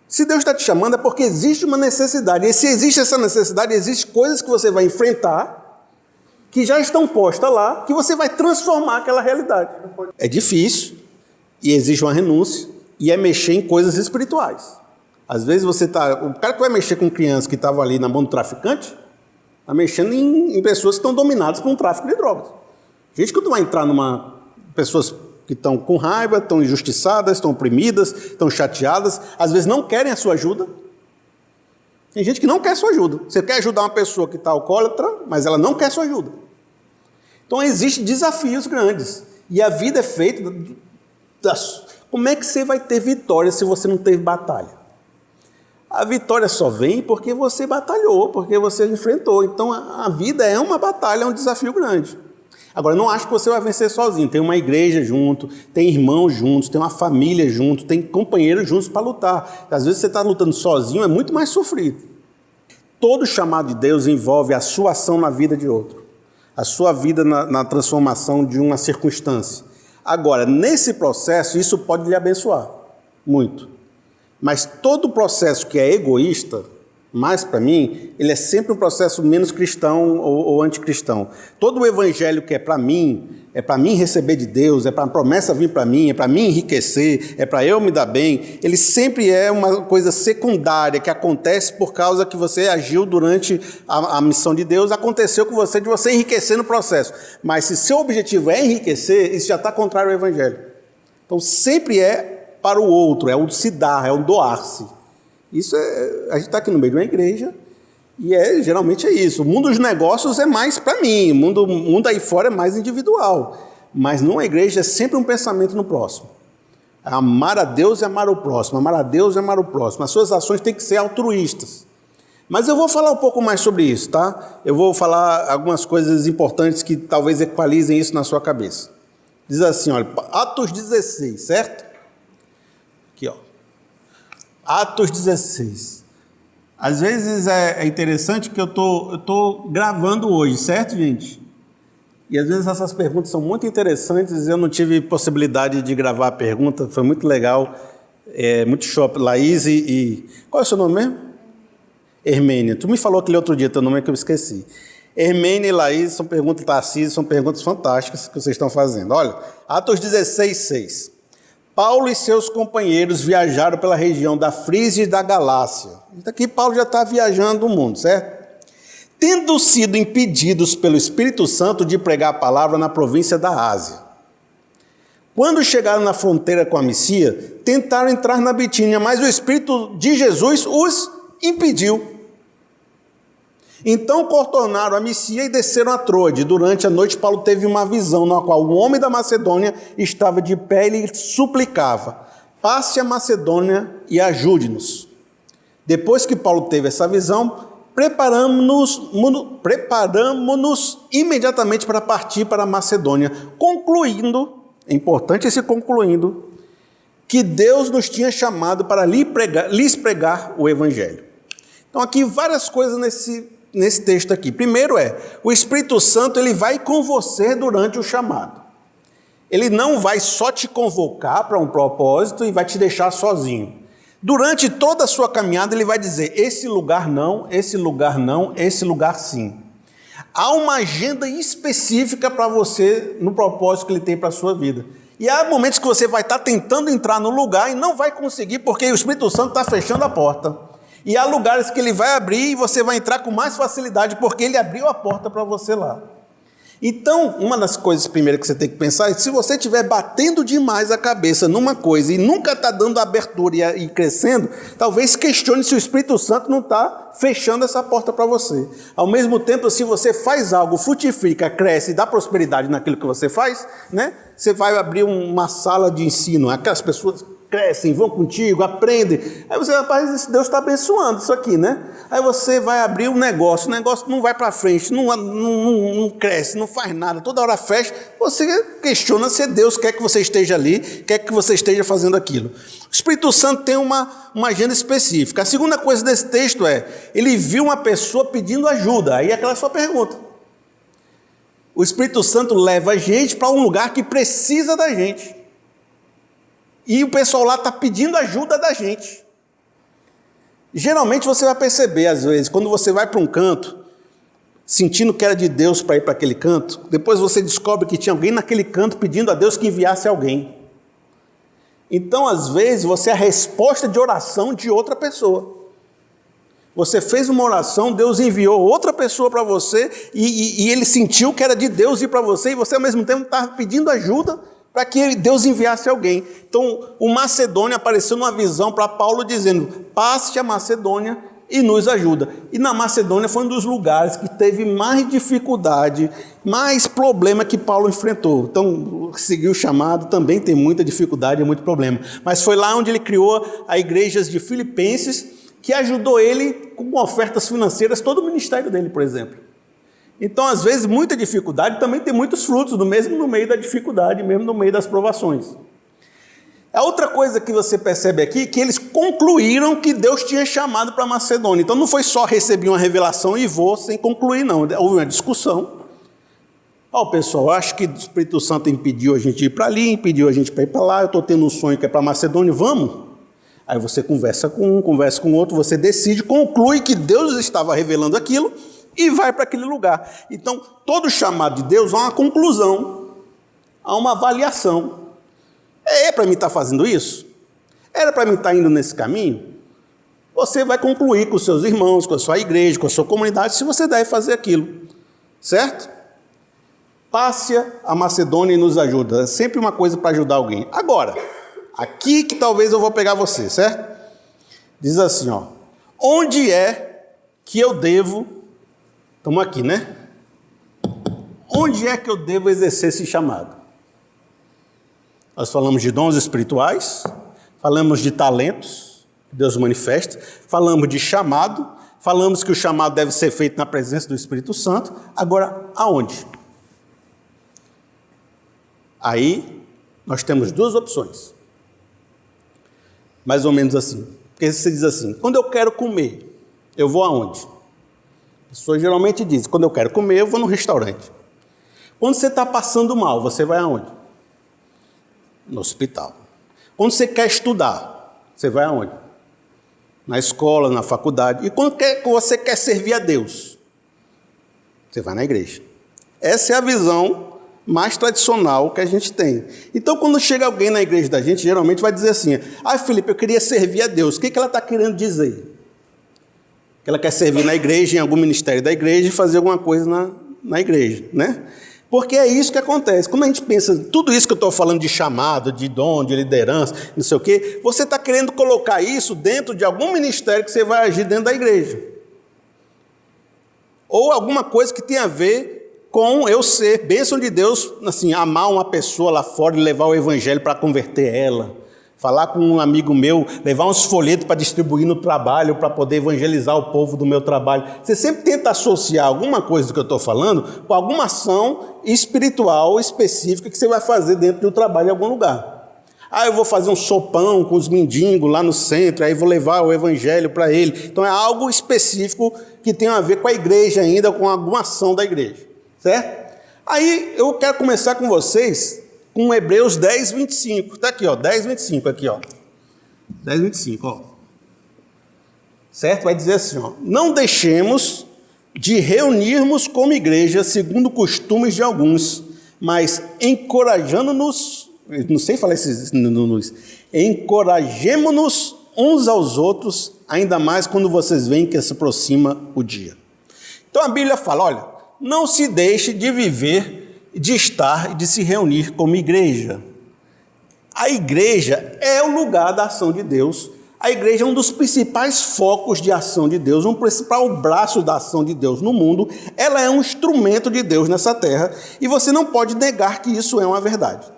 Se Deus está te chamando é porque existe uma necessidade, e se existe essa necessidade, existem coisas que você vai enfrentar, que já estão postas lá, que você vai transformar aquela realidade. É difícil, e exige uma renúncia, e é mexer em coisas espirituais. Às vezes o cara que vai mexer com crianças que estavam ali na mão do traficante, está mexendo em pessoas que estão dominadas por um tráfico de drogas. Gente que não vai entrar pessoas que estão com raiva, estão injustiçadas, estão oprimidas, estão chateadas, às vezes não querem a sua ajuda. Tem gente que não quer a sua ajuda. Você quer ajudar uma pessoa que está alcoólatra, mas ela não quer a sua ajuda. Então existem desafios grandes. E a vida é feita... Como é que você vai ter vitória se você não teve batalha? A vitória só vem porque você batalhou, porque você enfrentou. Então a vida é uma batalha, é um desafio grande. Agora, não acho que você vai vencer sozinho. Tem uma igreja junto, tem irmãos juntos, tem uma família junto, tem companheiros juntos para lutar. Às vezes você está lutando sozinho, é muito mais sofrido. Todo chamado de Deus envolve a sua ação na vida de outro, a sua vida na transformação de uma circunstância. Agora, nesse processo, isso pode lhe abençoar, muito. Mas todo processo que é egoísta, mais para mim, ele é sempre um processo menos cristão ou anticristão. Todo o evangelho que é para mim receber de Deus, é para a promessa vir para mim, é para mim enriquecer, é para eu me dar bem, ele sempre é uma coisa secundária que acontece por causa que você agiu durante a missão de Deus, aconteceu com você, de você enriquecer no processo. Mas se seu objetivo é enriquecer, isso já está contrário ao evangelho. Então sempre é para o outro, é o se dar, é o doar-se. Isso a gente está aqui no meio de uma igreja e geralmente é isso. O mundo dos negócios é mais para mim, o mundo aí fora é mais individual. Mas numa igreja é sempre um pensamento no próximo. Amar a Deus e amar o próximo, amar a Deus e amar o próximo. As suas ações têm que ser altruístas. Mas eu vou falar um pouco mais sobre isso, tá? Eu vou falar algumas coisas importantes que talvez equalizem isso na sua cabeça. Diz assim, olha, Atos 16, certo? Aqui, ó. Atos 16. Às vezes é interessante que eu tô gravando hoje, certo, gente? E às vezes essas perguntas são muito interessantes, eu não tive possibilidade de gravar a pergunta, foi muito legal, muito show. Laís e... Qual é o seu nome mesmo? Hermênia. Tu me falou aquele outro dia, teu nome é que eu esqueci. Hermênia e Laís são perguntas, Tarcísio, são perguntas fantásticas que vocês estão fazendo. Olha, Atos 16, 6. Paulo e seus companheiros viajaram pela região da Frígia e da Galácia. Aqui Paulo já está viajando o mundo, certo? Tendo sido impedidos pelo Espírito Santo de pregar a palavra na província da Ásia. Quando chegaram na fronteira com a Mísia, tentaram entrar na Bitínia, mas o Espírito de Jesus os impediu. Então contornaram a Mísia e desceram a Troade. Durante a noite Paulo teve uma visão na qual um homem da Macedônia estava de pé e lhe suplicava: passe a Macedônia e ajude-nos. Depois que Paulo teve essa visão, preparamos-nos imediatamente para partir para a Macedônia, concluindo, é importante esse concluindo, que Deus nos tinha chamado para lhes pregar o Evangelho. Então aqui várias coisas nesse texto aqui. Primeiro o Espírito Santo ele vai com você durante o chamado. Ele não vai só te convocar para um propósito e vai te deixar sozinho. Durante toda a sua caminhada ele vai dizer, esse lugar não, esse lugar não, esse lugar sim. Há uma agenda específica para você no propósito que ele tem para a sua vida. E há momentos que você vai estar tentando entrar no lugar e não vai conseguir porque o Espírito Santo está fechando a porta. E há lugares que ele vai abrir e você vai entrar com mais facilidade, porque ele abriu a porta para você lá. Então, uma das coisas primeiras que você tem que pensar é se você estiver batendo demais a cabeça numa coisa e nunca está dando abertura e crescendo, talvez questione se o Espírito Santo não está fechando essa porta para você. Ao mesmo tempo, se você faz algo, frutifica, cresce e dá prosperidade naquilo que você faz, né? Você vai abrir uma sala de ensino, aquelas pessoas crescem, vão contigo, aprendem. Aí você, rapaz, Deus está abençoando isso aqui, né? Aí você vai abrir um negócio, o negócio não vai para frente, não cresce, não faz nada, toda hora fecha. Você questiona se Deus quer que você esteja ali, quer que você esteja fazendo aquilo. O Espírito Santo tem uma agenda específica. A segunda coisa desse texto ele viu uma pessoa pedindo ajuda. Aí é aquela sua pergunta. O Espírito Santo leva a gente para um lugar que precisa da gente. E o pessoal lá está pedindo ajuda da gente. Geralmente você vai perceber, às vezes, quando você vai para um canto, sentindo que era de Deus para ir para aquele canto, depois você descobre que tinha alguém naquele canto pedindo a Deus que enviasse alguém. Então, às vezes, você é a resposta de oração de outra pessoa. Você fez uma oração, Deus enviou outra pessoa para você e ele sentiu que era de Deus ir para você e você, ao mesmo tempo, estava pedindo ajuda para que Deus enviasse alguém. Então, o Macedônia apareceu numa visão para Paulo dizendo, passe a Macedônia e nos ajuda. E na Macedônia foi um dos lugares que teve mais dificuldade, mais problema que Paulo enfrentou. Então, seguir o chamado também tem muita dificuldade e muito problema. Mas foi lá onde ele criou a igreja de Filipenses, que ajudou ele com ofertas financeiras, todo o ministério dele, por exemplo. Então, às vezes, muita dificuldade também tem muitos frutos, mesmo no meio da dificuldade, mesmo no meio das provações. A outra coisa que você percebe aqui, que eles concluíram que Deus tinha chamado para Macedônia. Então não foi só receber uma revelação e vou sem concluir, não. Houve uma discussão. Pessoal, acho que o Espírito Santo impediu a gente ir para ali, impediu a gente para ir para lá, eu estou tendo um sonho que é para Macedônia, vamos? Aí você conversa com um, conversa com outro, você decide, conclui que Deus estava revelando aquilo e vai para aquele lugar. Então, todo chamado de Deus há uma conclusão, há uma avaliação. É para mim estar fazendo isso? Era para mim estar indo nesse caminho? Você vai concluir com os seus irmãos, com a sua igreja, com a sua comunidade, se você deve fazer aquilo. Certo? Passe a Macedônia e nos ajuda. É sempre uma coisa para ajudar alguém. Agora, aqui que talvez eu vou pegar você, certo? Diz assim, onde é que eu devo... Estamos aqui, né? Onde é que eu devo exercer esse chamado? Nós falamos de dons espirituais, falamos de talentos que Deus manifesta, falamos de chamado, falamos que o chamado deve ser feito na presença do Espírito Santo. Agora, aonde? Aí, nós temos duas opções. Mais ou menos assim. Porque você diz assim, quando eu quero comer, eu vou aonde? A pessoa geralmente diz, quando eu quero comer, eu vou no restaurante. Quando você está passando mal, você vai aonde? No hospital. Quando você quer estudar, você vai aonde? Na escola, na faculdade. E quando você quer servir a Deus, você vai na igreja. Essa é a visão mais tradicional que a gente tem. Então, quando chega alguém na igreja da gente, geralmente vai dizer assim, Felipe, eu queria servir a Deus. O que ela está querendo dizer? Que ela quer servir na igreja, em algum ministério da igreja, e fazer alguma coisa na igreja, né? Porque é isso que acontece. Quando a gente pensa, tudo isso que eu estou falando de chamado, de dom, de liderança, não sei o quê, você está querendo colocar isso dentro de algum ministério que você vai agir dentro da igreja. Ou alguma coisa que tenha a ver com eu ser bênção de Deus, assim, amar uma pessoa lá fora e levar o evangelho para converter ela. Falar com um amigo meu, levar uns folhetos para distribuir no trabalho, para poder evangelizar o povo do meu trabalho. Você sempre tenta associar alguma coisa do que eu estou falando com alguma ação espiritual específica que você vai fazer dentro do trabalho em algum lugar. Eu vou fazer um sopão com os mendigos lá no centro, aí vou levar o evangelho para ele. Então é algo específico que tem a ver com a igreja ainda, com alguma ação da igreja. Certo? Aí eu quero começar com vocês com Hebreus 10, 25. Está aqui, 10, 25, aqui, 10, 25, Certo? Vai dizer assim, não deixemos de reunirmos como igreja, segundo costumes de alguns, mas encorajando-nos, não sei falar esses, encorajemo-nos uns aos outros, ainda mais quando vocês veem que se aproxima o dia. Então a Bíblia fala, olha, não se deixe de viver, de estar e de se reunir como igreja. A igreja é o lugar da ação de Deus. A igreja é um dos principais focos de ação de Deus, um principal braço da ação de Deus no mundo. Ela é um instrumento de Deus nessa terra e você não pode negar que isso é uma verdade.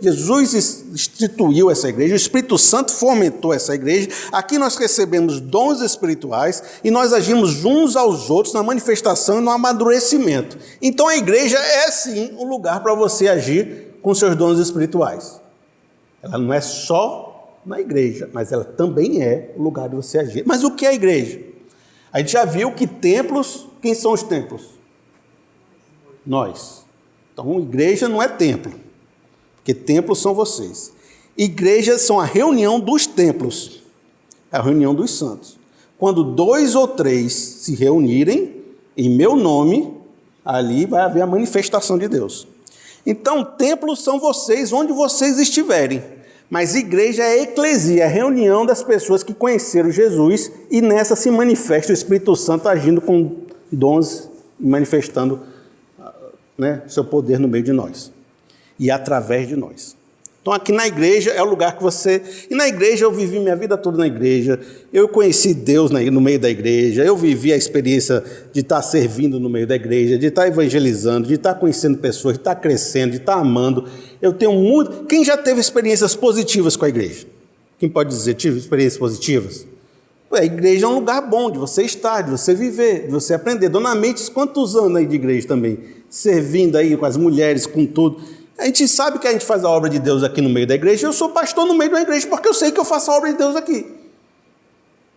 Jesus instituiu essa igreja, o Espírito Santo fomentou essa igreja. Aqui nós recebemos dons espirituais e nós agimos uns aos outros na manifestação e no amadurecimento. Então a igreja é sim um lugar para você agir com seus dons espirituais. Ela não é só na igreja, mas ela também é o lugar de você agir. Mas o que é a igreja? A gente já viu que templos, quem são os templos? Nós. Então, igreja não é templo, porque templos são vocês. Igrejas são a reunião dos templos, a reunião dos santos. Quando 2 ou 3 se reunirem em meu nome, ali vai haver a manifestação de Deus. Então, templos são vocês, onde vocês estiverem. Mas igreja é eclesia, a reunião das pessoas que conheceram Jesus e nessa se manifesta o Espírito Santo agindo com dons e manifestando seu poder no meio de nós e através de nós. Então aqui na igreja é o lugar que você... E na igreja eu vivi minha vida toda na igreja, eu conheci Deus no meio da igreja, eu vivi a experiência de estar servindo no meio da igreja, de estar evangelizando, de estar conhecendo pessoas, de estar crescendo, de estar amando. Eu tenho muito... Quem já teve experiências positivas com a igreja? Quem pode dizer, tive experiências positivas? A igreja é um lugar bom de você estar, de você viver, de você aprender. Dona Mendes, quantos anos aí de igreja também? Servindo aí com as mulheres, com tudo. A gente sabe que a gente faz a obra de Deus aqui no meio da igreja. Eu sou pastor no meio da igreja porque eu sei que eu faço a obra de Deus aqui.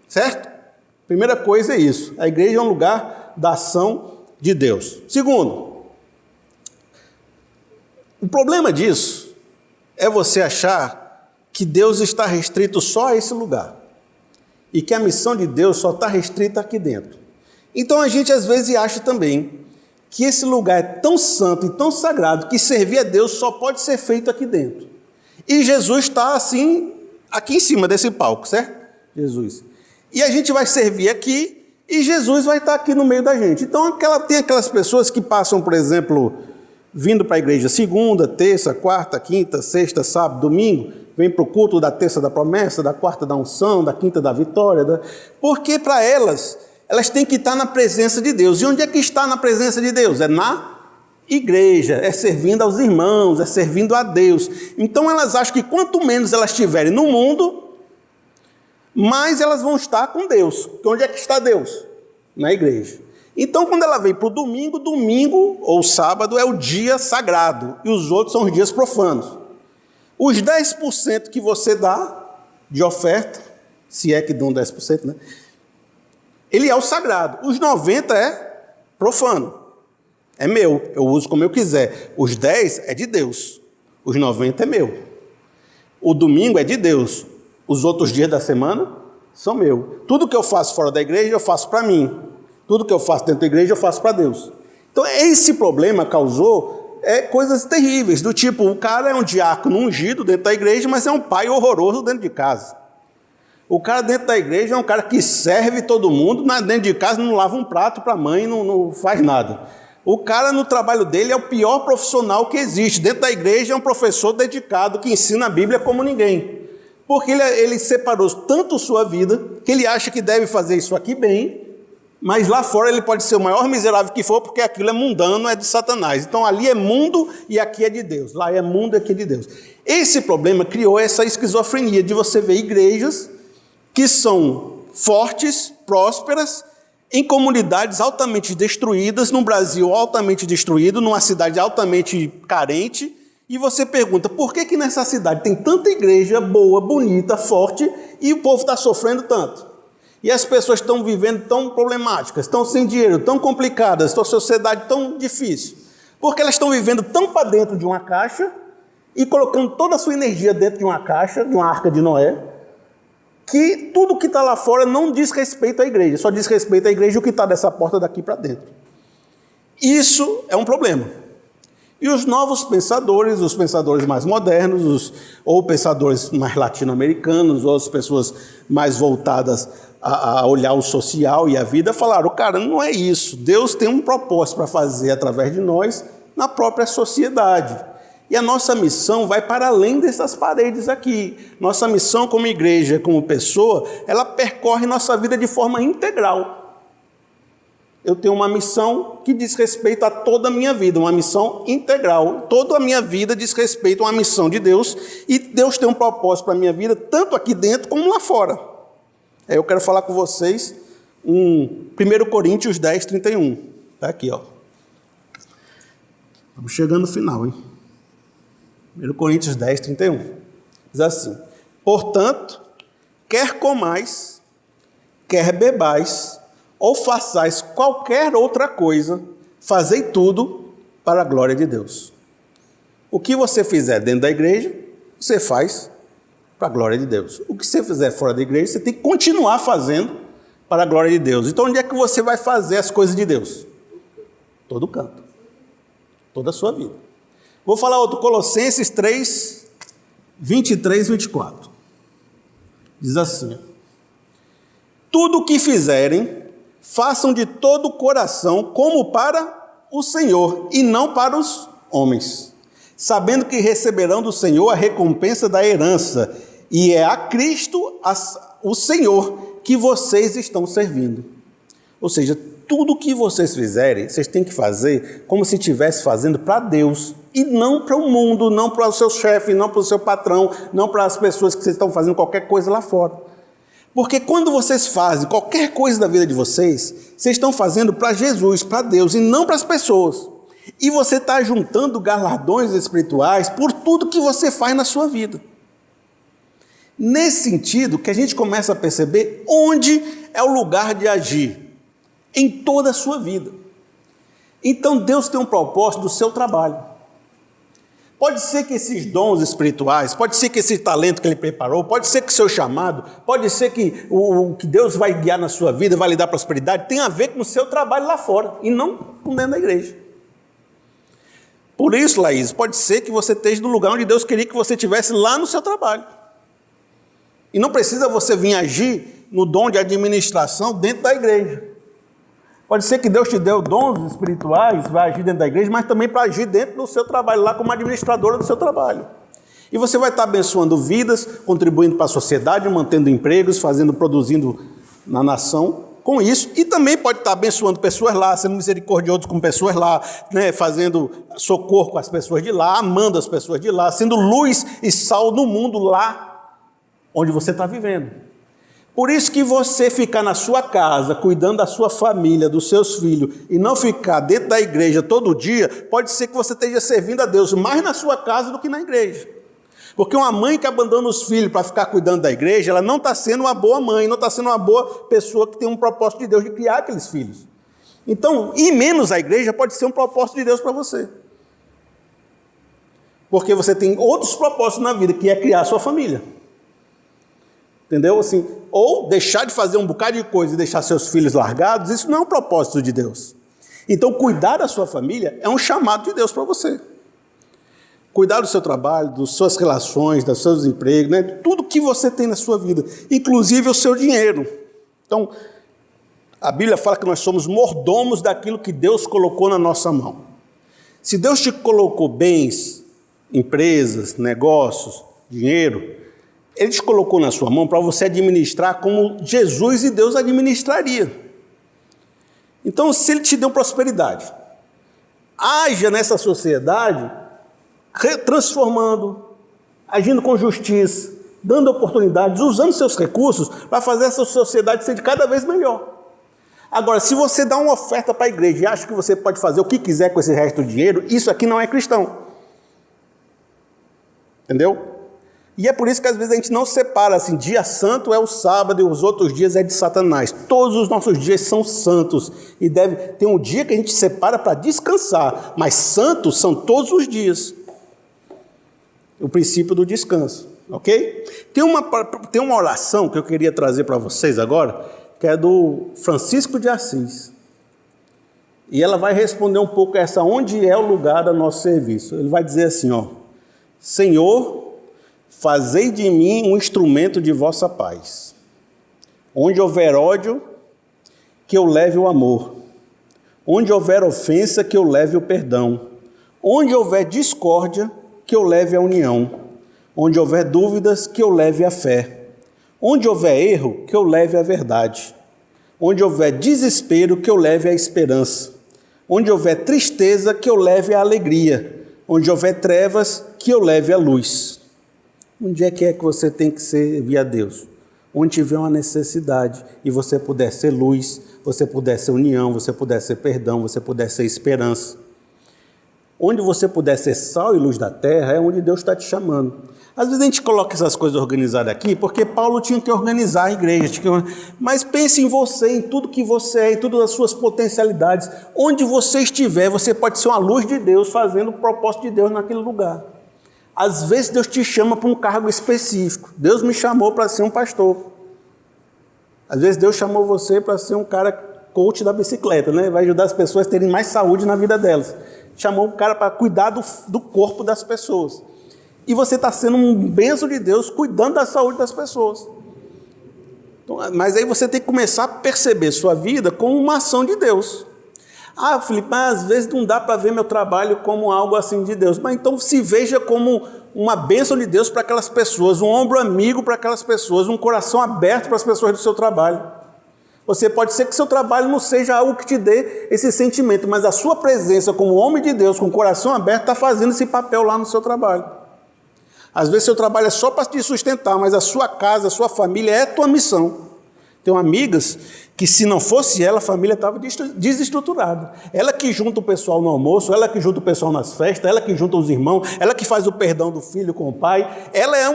Certo? Primeira coisa é isso. A igreja é um lugar da ação de Deus. Segundo, o problema disso é você achar que Deus está restrito só a esse lugar. E que a missão de Deus só está restrita aqui dentro. Então a gente às vezes acha também que esse lugar é tão santo e tão sagrado que servir a Deus só pode ser feito aqui dentro. E Jesus está assim, aqui em cima desse palco, certo? Jesus. E a gente vai servir aqui e Jesus vai estar aqui no meio da gente. Então tem aquelas pessoas que passam, por exemplo, vindo para a igreja segunda, terça, quarta, quinta, sexta, sábado, domingo, vem para o culto da terça da promessa, da quarta da unção, da quinta da vitória, porque para elas têm que estar na presença de Deus. E onde é que está na presença de Deus? É na igreja, é servindo aos irmãos, é servindo a Deus. Então elas acham que quanto menos elas estiverem no mundo, mais elas vão estar com Deus. Onde é que está Deus? Na igreja. Então quando ela vem para o domingo, domingo ou sábado é o dia sagrado, e os outros são os dias profanos. Os 10% que você dá de oferta, se é que dão 10%, né? Ele é o sagrado. Os 90% é profano. É meu, eu uso como eu quiser. Os 10% é de Deus. Os 90% é meu. O domingo é de Deus. Os outros dias da semana são meu. Tudo que eu faço fora da igreja, eu faço para mim. Tudo que eu faço dentro da igreja, eu faço para Deus. Então, esse problema causou coisas terríveis, do tipo, o cara é um diácono ungido dentro da igreja, mas é um pai horroroso dentro de casa. O cara dentro da igreja é um cara que serve todo mundo, mas dentro de casa não lava um prato para a mãe, não faz nada. O cara no trabalho dele é o pior profissional que existe. Dentro da igreja é um professor dedicado que ensina a Bíblia como ninguém. Porque ele separou tanto sua vida, que ele acha que deve fazer isso aqui bem, mas lá fora ele pode ser o maior miserável que for, porque aquilo é mundano, é de Satanás. Então ali é mundo e aqui é de Deus. Lá é mundo e aqui é de Deus. Esse problema criou essa esquizofrenia de você ver igrejas que são fortes, prósperas, em comunidades altamente destruídas, num Brasil altamente destruído, numa cidade altamente carente, e você pergunta, por que nessa cidade tem tanta igreja boa, bonita, forte, e o povo está sofrendo tanto? E as pessoas estão vivendo tão problemáticas, estão sem dinheiro, tão complicadas, a sociedade tão difícil, porque elas estão vivendo tão para dentro de uma caixa, e colocando toda a sua energia dentro de uma caixa, de uma arca de Noé, que tudo que está lá fora não diz respeito à igreja, só diz respeito à igreja o que está dessa porta daqui para dentro. Isso é um problema. E os novos pensadores, os pensadores mais modernos, ou pensadores mais latino-americanos, ou as pessoas mais voltadas a olhar o social e a vida, falaram, cara, não é isso. Deus tem um propósito para fazer através de nós na própria sociedade. E a nossa missão vai para além dessas paredes aqui. Nossa missão como igreja, como pessoa, ela percorre nossa vida de forma integral. Eu tenho uma missão que diz respeito a toda a minha vida, uma missão integral. Toda a minha vida diz respeito a uma missão de Deus, e Deus tem um propósito para a minha vida, tanto aqui dentro como lá fora. Eu quero falar com vocês 1 Coríntios 10, 31. Está aqui, ó. Estamos chegando no final, hein? 1 Coríntios 10, 31. Diz assim, portanto, quer comais, quer bebais, ou façais qualquer outra coisa, fazei tudo para a glória de Deus. O que você fizer dentro da igreja, você faz para a glória de Deus. O que você fizer fora da igreja, você tem que continuar fazendo para a glória de Deus. Então, onde é que você vai fazer as coisas de Deus? Todo canto. Toda a sua vida. Vou falar outro, Colossenses 3, 23, 24. Diz assim, tudo o que fizerem, façam de todo o coração, como para o Senhor, e não para os homens, sabendo que receberão do Senhor a recompensa da herança, e é a Cristo, o Senhor, que vocês estão servindo. Ou seja, tudo que vocês fizerem, vocês têm que fazer como se estivesse fazendo para Deus, e não para o mundo, não para o seu chefe, não para o seu patrão, não para as pessoas que vocês estão fazendo qualquer coisa lá fora. Porque quando vocês fazem qualquer coisa da vida de vocês, vocês estão fazendo para Jesus, para Deus, e não para as pessoas. E você está juntando galardões espirituais por tudo que você faz na sua vida. Nesse sentido que a gente começa a perceber onde é o lugar de agir em toda a sua vida. Então Deus tem um propósito do seu trabalho. Pode ser que esses dons espirituais, pode ser que esse talento que Ele preparou, pode ser que o seu chamado, pode ser que o que Deus vai guiar na sua vida, vai lhe dar prosperidade, tem a ver com o seu trabalho lá fora e não com dentro da igreja. Por isso, Laís, pode ser que você esteja no lugar onde Deus queria que você estivesse lá no seu trabalho. E não precisa você vir agir no dom de administração dentro da igreja. Pode ser que Deus te deu dons espirituais, vai agir dentro da igreja, mas também para agir dentro do seu trabalho, lá como administradora do seu trabalho. E você vai estar abençoando vidas, contribuindo para a sociedade, mantendo empregos, produzindo na nação com isso. E também pode estar abençoando pessoas lá, sendo misericordioso com pessoas lá, né, fazendo socorro com as pessoas de lá, amando as pessoas de lá, sendo luz e sal no mundo lá onde você está vivendo. Por isso que você ficar na sua casa, cuidando da sua família, dos seus filhos, e não ficar dentro da igreja todo dia, pode ser que você esteja servindo a Deus mais na sua casa do que na igreja. Porque uma mãe que abandona os filhos para ficar cuidando da igreja, ela não está sendo uma boa mãe, não está sendo uma boa pessoa que tem um propósito de Deus de criar aqueles filhos. Então, ir menos à igreja pode ser um propósito de Deus para você. Porque você tem outros propósitos na vida, que é criar a sua família. Entendeu? Assim, ou deixar de fazer um bocado de coisa e deixar seus filhos largados, isso não é um propósito de Deus. Então, cuidar da sua família é um chamado de Deus para você. Cuidar do seu trabalho, das suas relações, dos seus empregos, né? Tudo que você tem na sua vida, inclusive o seu dinheiro. Então, a Bíblia fala que nós somos mordomos daquilo que Deus colocou na nossa mão. Se Deus te colocou bens, empresas, negócios, dinheiro, Ele te colocou na sua mão para você administrar como Jesus e Deus administraria. Então, se Ele te deu prosperidade, haja nessa sociedade transformando, agindo com justiça, dando oportunidades, usando seus recursos para fazer essa sociedade ser de cada vez melhor. Agora, se você dá uma oferta para a igreja e acha que você pode fazer o que quiser com esse resto do dinheiro, isso aqui não é cristão. Entendeu? E é por isso que às vezes a gente não separa assim, dia santo é o sábado e os outros dias é de Satanás. Todos os nossos dias são santos e deve ter um dia que a gente separa para descansar, mas santos são todos os dias. O princípio do descanso, ok? Tem uma oração que eu queria trazer para vocês agora, que é do Francisco de Assis. E ela vai responder um pouco essa, onde é o lugar do nosso serviço. Ele vai dizer assim, ó: Senhor, fazei de mim um instrumento de vossa paz. Onde houver ódio, que eu leve o amor. Onde houver ofensa, que eu leve o perdão. Onde houver discórdia, que eu leve a união. Onde houver dúvidas, que eu leve a fé. Onde houver erro, que eu leve a verdade. Onde houver desespero, que eu leve a esperança. Onde houver tristeza, que eu leve a alegria. Onde houver trevas, que eu leve a luz. Onde é que você tem que servir a Deus? Onde tiver uma necessidade e você puder ser luz, você puder ser união, você puder ser perdão, você puder ser esperança. Onde você puder ser sal e luz da terra, é onde Deus está te chamando. Às vezes a gente coloca essas coisas organizadas aqui, porque Paulo tinha que organizar a igreja. Mas pense em você, em tudo que você é, em todas as suas potencialidades. Onde você estiver, você pode ser uma luz de Deus, fazendo o propósito de Deus naquele lugar. Às vezes Deus te chama para um cargo específico. Deus me chamou para ser um pastor. Às vezes Deus chamou você para ser um cara coach da bicicleta, né? Vai ajudar as pessoas a terem mais saúde na vida delas. Chamou o cara para cuidar do corpo das pessoas. E você está sendo um bênção de Deus, cuidando da saúde das pessoas. Então, mas aí você tem que começar a perceber sua vida como uma ação de Deus. Ah, Felipe, mas às vezes não dá para ver meu trabalho como algo assim de Deus. Mas então se veja como uma bênção de Deus para aquelas pessoas, um ombro amigo para aquelas pessoas, um coração aberto para as pessoas do seu trabalho. Você pode ser que seu trabalho não seja algo que te dê esse sentimento, mas a sua presença como homem de Deus, com o coração aberto, está fazendo esse papel lá no seu trabalho. Às vezes seu trabalho é só para te sustentar, mas a sua casa, a sua família é a tua missão. Tenho amigas que, se não fosse ela, a família estava desestruturada. Ela que junta o pessoal no almoço, ela que junta o pessoal nas festas, ela que junta os irmãos, ela que faz o perdão do filho com o pai. Ela é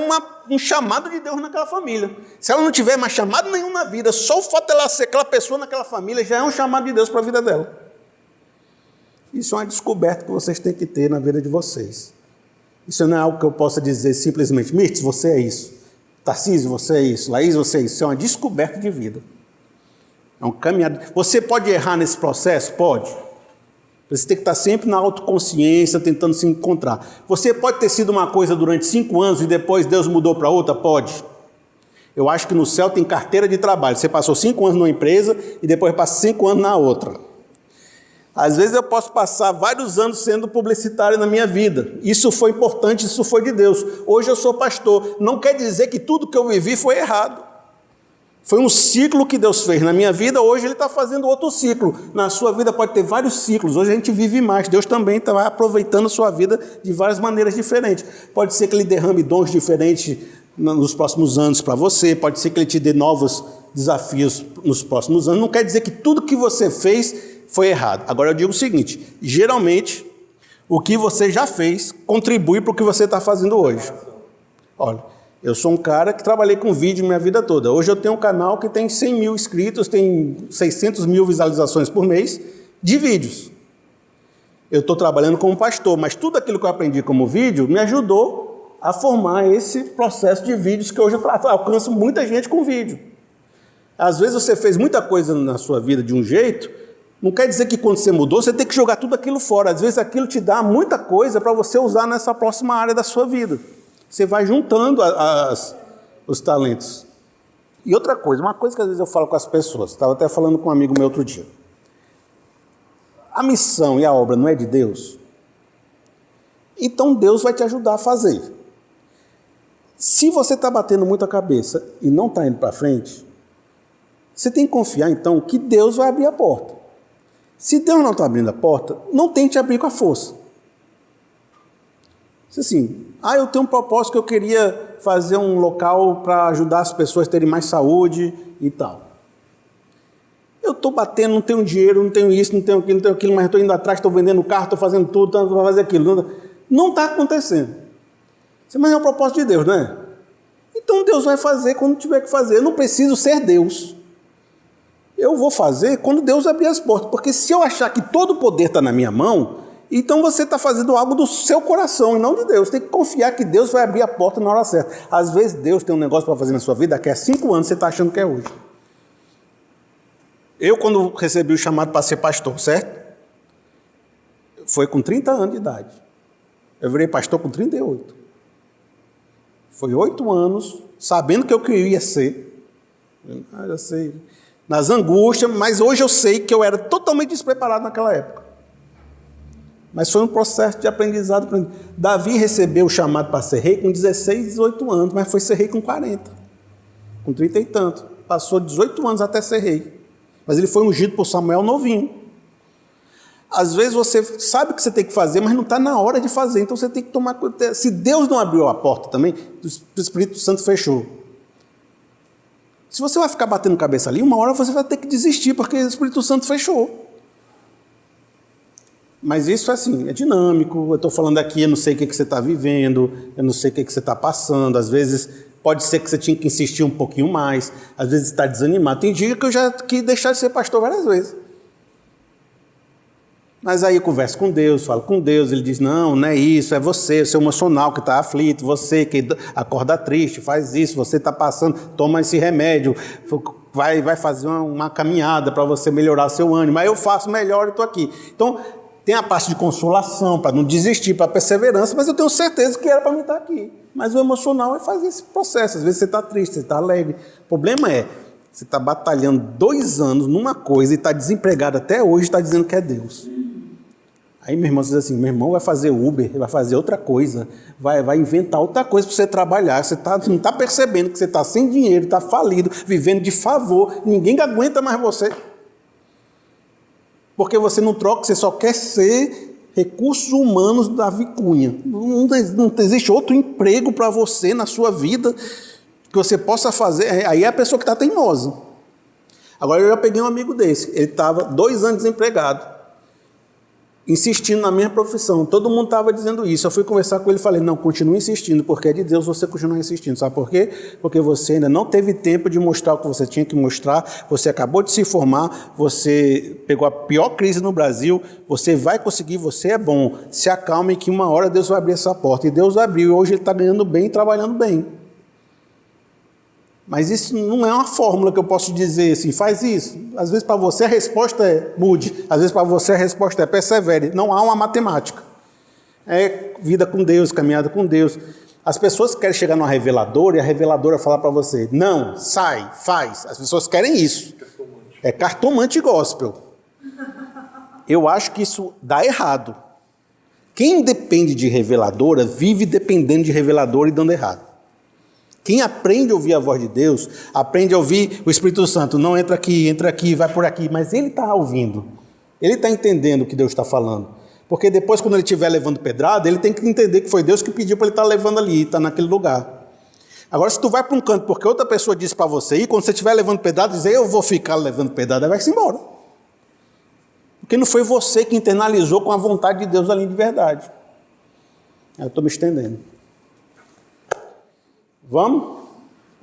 um chamado de Deus naquela família. Se ela não tiver mais chamado nenhum na vida, só o fato dela ser aquela pessoa naquela família já é um chamado de Deus para a vida dela. Isso é uma descoberta que vocês têm que ter na vida de vocês. Isso não é algo que eu possa dizer simplesmente, Mirtz, você é isso. Tarcísio, você é isso. Laís, você é isso. Isso é uma descoberta de vida. É um caminhado. Você pode errar nesse processo? Pode. Você tem que estar sempre na autoconsciência, tentando se encontrar. Você pode ter sido uma coisa durante 5 anos e depois Deus mudou para outra? Pode. Eu acho que no céu tem carteira de trabalho. Você passou 5 anos numa empresa e depois passa 5 anos na outra. Às vezes eu posso passar vários anos sendo publicitário na minha vida. Isso foi importante, isso foi de Deus. Hoje eu sou pastor. Não quer dizer que tudo que eu vivi foi errado. Foi um ciclo que Deus fez na minha vida, hoje Ele está fazendo outro ciclo. Na sua vida pode ter vários ciclos, hoje a gente vive mais. Deus também está aproveitando a sua vida de várias maneiras diferentes. Pode ser que Ele derrame dons diferentes nos próximos anos para você, pode ser que Ele te dê novos desafios nos próximos anos. Não quer dizer que tudo que você fez foi errado. Agora eu digo o seguinte, geralmente o que você já fez contribui para o que você está fazendo hoje. Olha, eu sou um cara que trabalhei com vídeo minha vida toda. Hoje eu tenho um canal que tem 100 mil inscritos, tem 600 mil visualizações por mês de vídeos. Eu estou trabalhando como pastor, mas tudo aquilo que eu aprendi como vídeo me ajudou a formar esse processo de vídeos que hoje eu alcanço muita gente com vídeo. Às vezes você fez muita coisa na sua vida de um jeito, não quer dizer que quando você mudou, você tem que jogar tudo aquilo fora. Às vezes aquilo te dá muita coisa para você usar nessa próxima área da sua vida. Você vai juntando os talentos. E outra coisa, uma coisa que às vezes eu falo com as pessoas, estava até falando com um amigo meu outro dia. A missão e a obra não é de Deus? Então Deus vai te ajudar a fazer. Se você está batendo muito a cabeça e não está indo para frente, você tem que confiar então que Deus vai abrir a porta. Se Deus não está abrindo a porta, não tente abrir com a força. Assim, eu tenho um propósito que eu queria fazer um local para ajudar as pessoas a terem mais saúde e tal. Eu estou batendo, não tenho dinheiro, não tenho isso, não tenho aquilo, mas estou indo atrás, estou vendendo carro, estou fazendo tudo, estou fazendo aquilo. Não está acontecendo. Mas é o propósito de Deus, não é? Então Deus vai fazer quando tiver que fazer. Eu não preciso ser Deus. Eu vou fazer quando Deus abrir as portas, porque se eu achar que todo o poder está na minha mão, então você está fazendo algo do seu coração e não de Deus. Tem que confiar que Deus vai abrir a porta na hora certa. Às vezes Deus tem um negócio para fazer na sua vida, daqui a 5 anos você está achando que é hoje. Eu, quando recebi o chamado para ser pastor, certo? Foi com 30 anos de idade. Eu virei pastor com 38. Foi 8 anos, sabendo que eu queria ser. Eu sei... nas angústias, mas hoje eu sei que eu era totalmente despreparado naquela época. Mas foi um processo de aprendizado. Davi recebeu o chamado para ser rei com 16, 18 anos, mas foi ser rei com 40, com 30 e tanto. Passou 18 anos até ser rei. Mas ele foi ungido por Samuel novinho. Às vezes você sabe o que você tem que fazer, mas não está na hora de fazer, então você tem que tomar cuidado. Se Deus não abriu a porta também, o Espírito Santo fechou. Se você vai ficar batendo cabeça ali, uma hora você vai ter que desistir, porque o Espírito Santo fechou. Mas isso assim, é dinâmico, eu estou falando aqui, eu não sei o que você está vivendo, eu não sei o que você está passando, às vezes pode ser que você tinha que insistir um pouquinho mais, às vezes está desanimado. Tem dia que eu já quis deixar de ser pastor várias vezes. Mas aí eu converso com Deus, falo com Deus, Ele diz, não é isso, é você, o seu emocional que está aflito, você que acorda triste, faz isso, você está passando, toma esse remédio, vai fazer uma caminhada para você melhorar seu ânimo, aí eu faço melhor e estou aqui. Então, tem a parte de consolação, para não desistir, para perseverança, mas eu tenho certeza que era para mim estar aqui. Mas o emocional é fazer esse processo, às vezes você está triste, você está alegre. O problema é Você está batalhando 2 anos numa coisa e está desempregado até hoje e está dizendo que é Deus. Aí meu irmão diz assim, meu irmão vai fazer Uber, vai fazer outra coisa, vai inventar outra coisa para você trabalhar. Você não está percebendo que você está sem dinheiro, está falido, vivendo de favor, ninguém aguenta mais você. Porque você não troca, você só quer ser recursos humanos da vicunha. Não existe outro emprego para você na sua vida que você possa fazer. Aí é a pessoa que está teimosa. Agora eu já peguei um amigo desse, ele estava 2 anos desempregado, insistindo na minha profissão, todo mundo estava dizendo isso, eu fui conversar com ele e falei, não, continue insistindo, porque é de Deus você continua insistindo, sabe por quê? Porque você ainda não teve tempo de mostrar o que você tinha que mostrar, você acabou de se formar, você pegou a pior crise no Brasil, você vai conseguir, você é bom, se acalme que uma hora Deus vai abrir essa porta, e Deus abriu, e hoje ele está ganhando bem e trabalhando bem. Mas isso não é uma fórmula que eu posso dizer assim, faz isso. Às vezes para você a resposta é mude, às vezes para você a resposta é persevere. Não há uma matemática. É vida com Deus, caminhada com Deus. As pessoas querem chegar numa reveladora e a reveladora falar para você, não, sai, faz. As pessoas querem isso. É cartomante gospel. Eu acho que isso dá errado. Quem depende de reveladora vive dependendo de reveladora e dando errado. Quem aprende a ouvir a voz de Deus, aprende a ouvir o Espírito Santo, não entra aqui, vai por aqui, mas ele está ouvindo, ele está entendendo o que Deus está falando, porque depois quando ele estiver levando pedrada, ele tem que entender que foi Deus que pediu para ele estar levando ali, está naquele lugar. Agora se tu vai para um canto porque outra pessoa disse para você ir, quando você estiver levando pedrada, dizer eu vou ficar levando pedrada, aí vai-se embora, porque não foi você que internalizou com a vontade de Deus ali de verdade. Eu estou me estendendo. Vamos?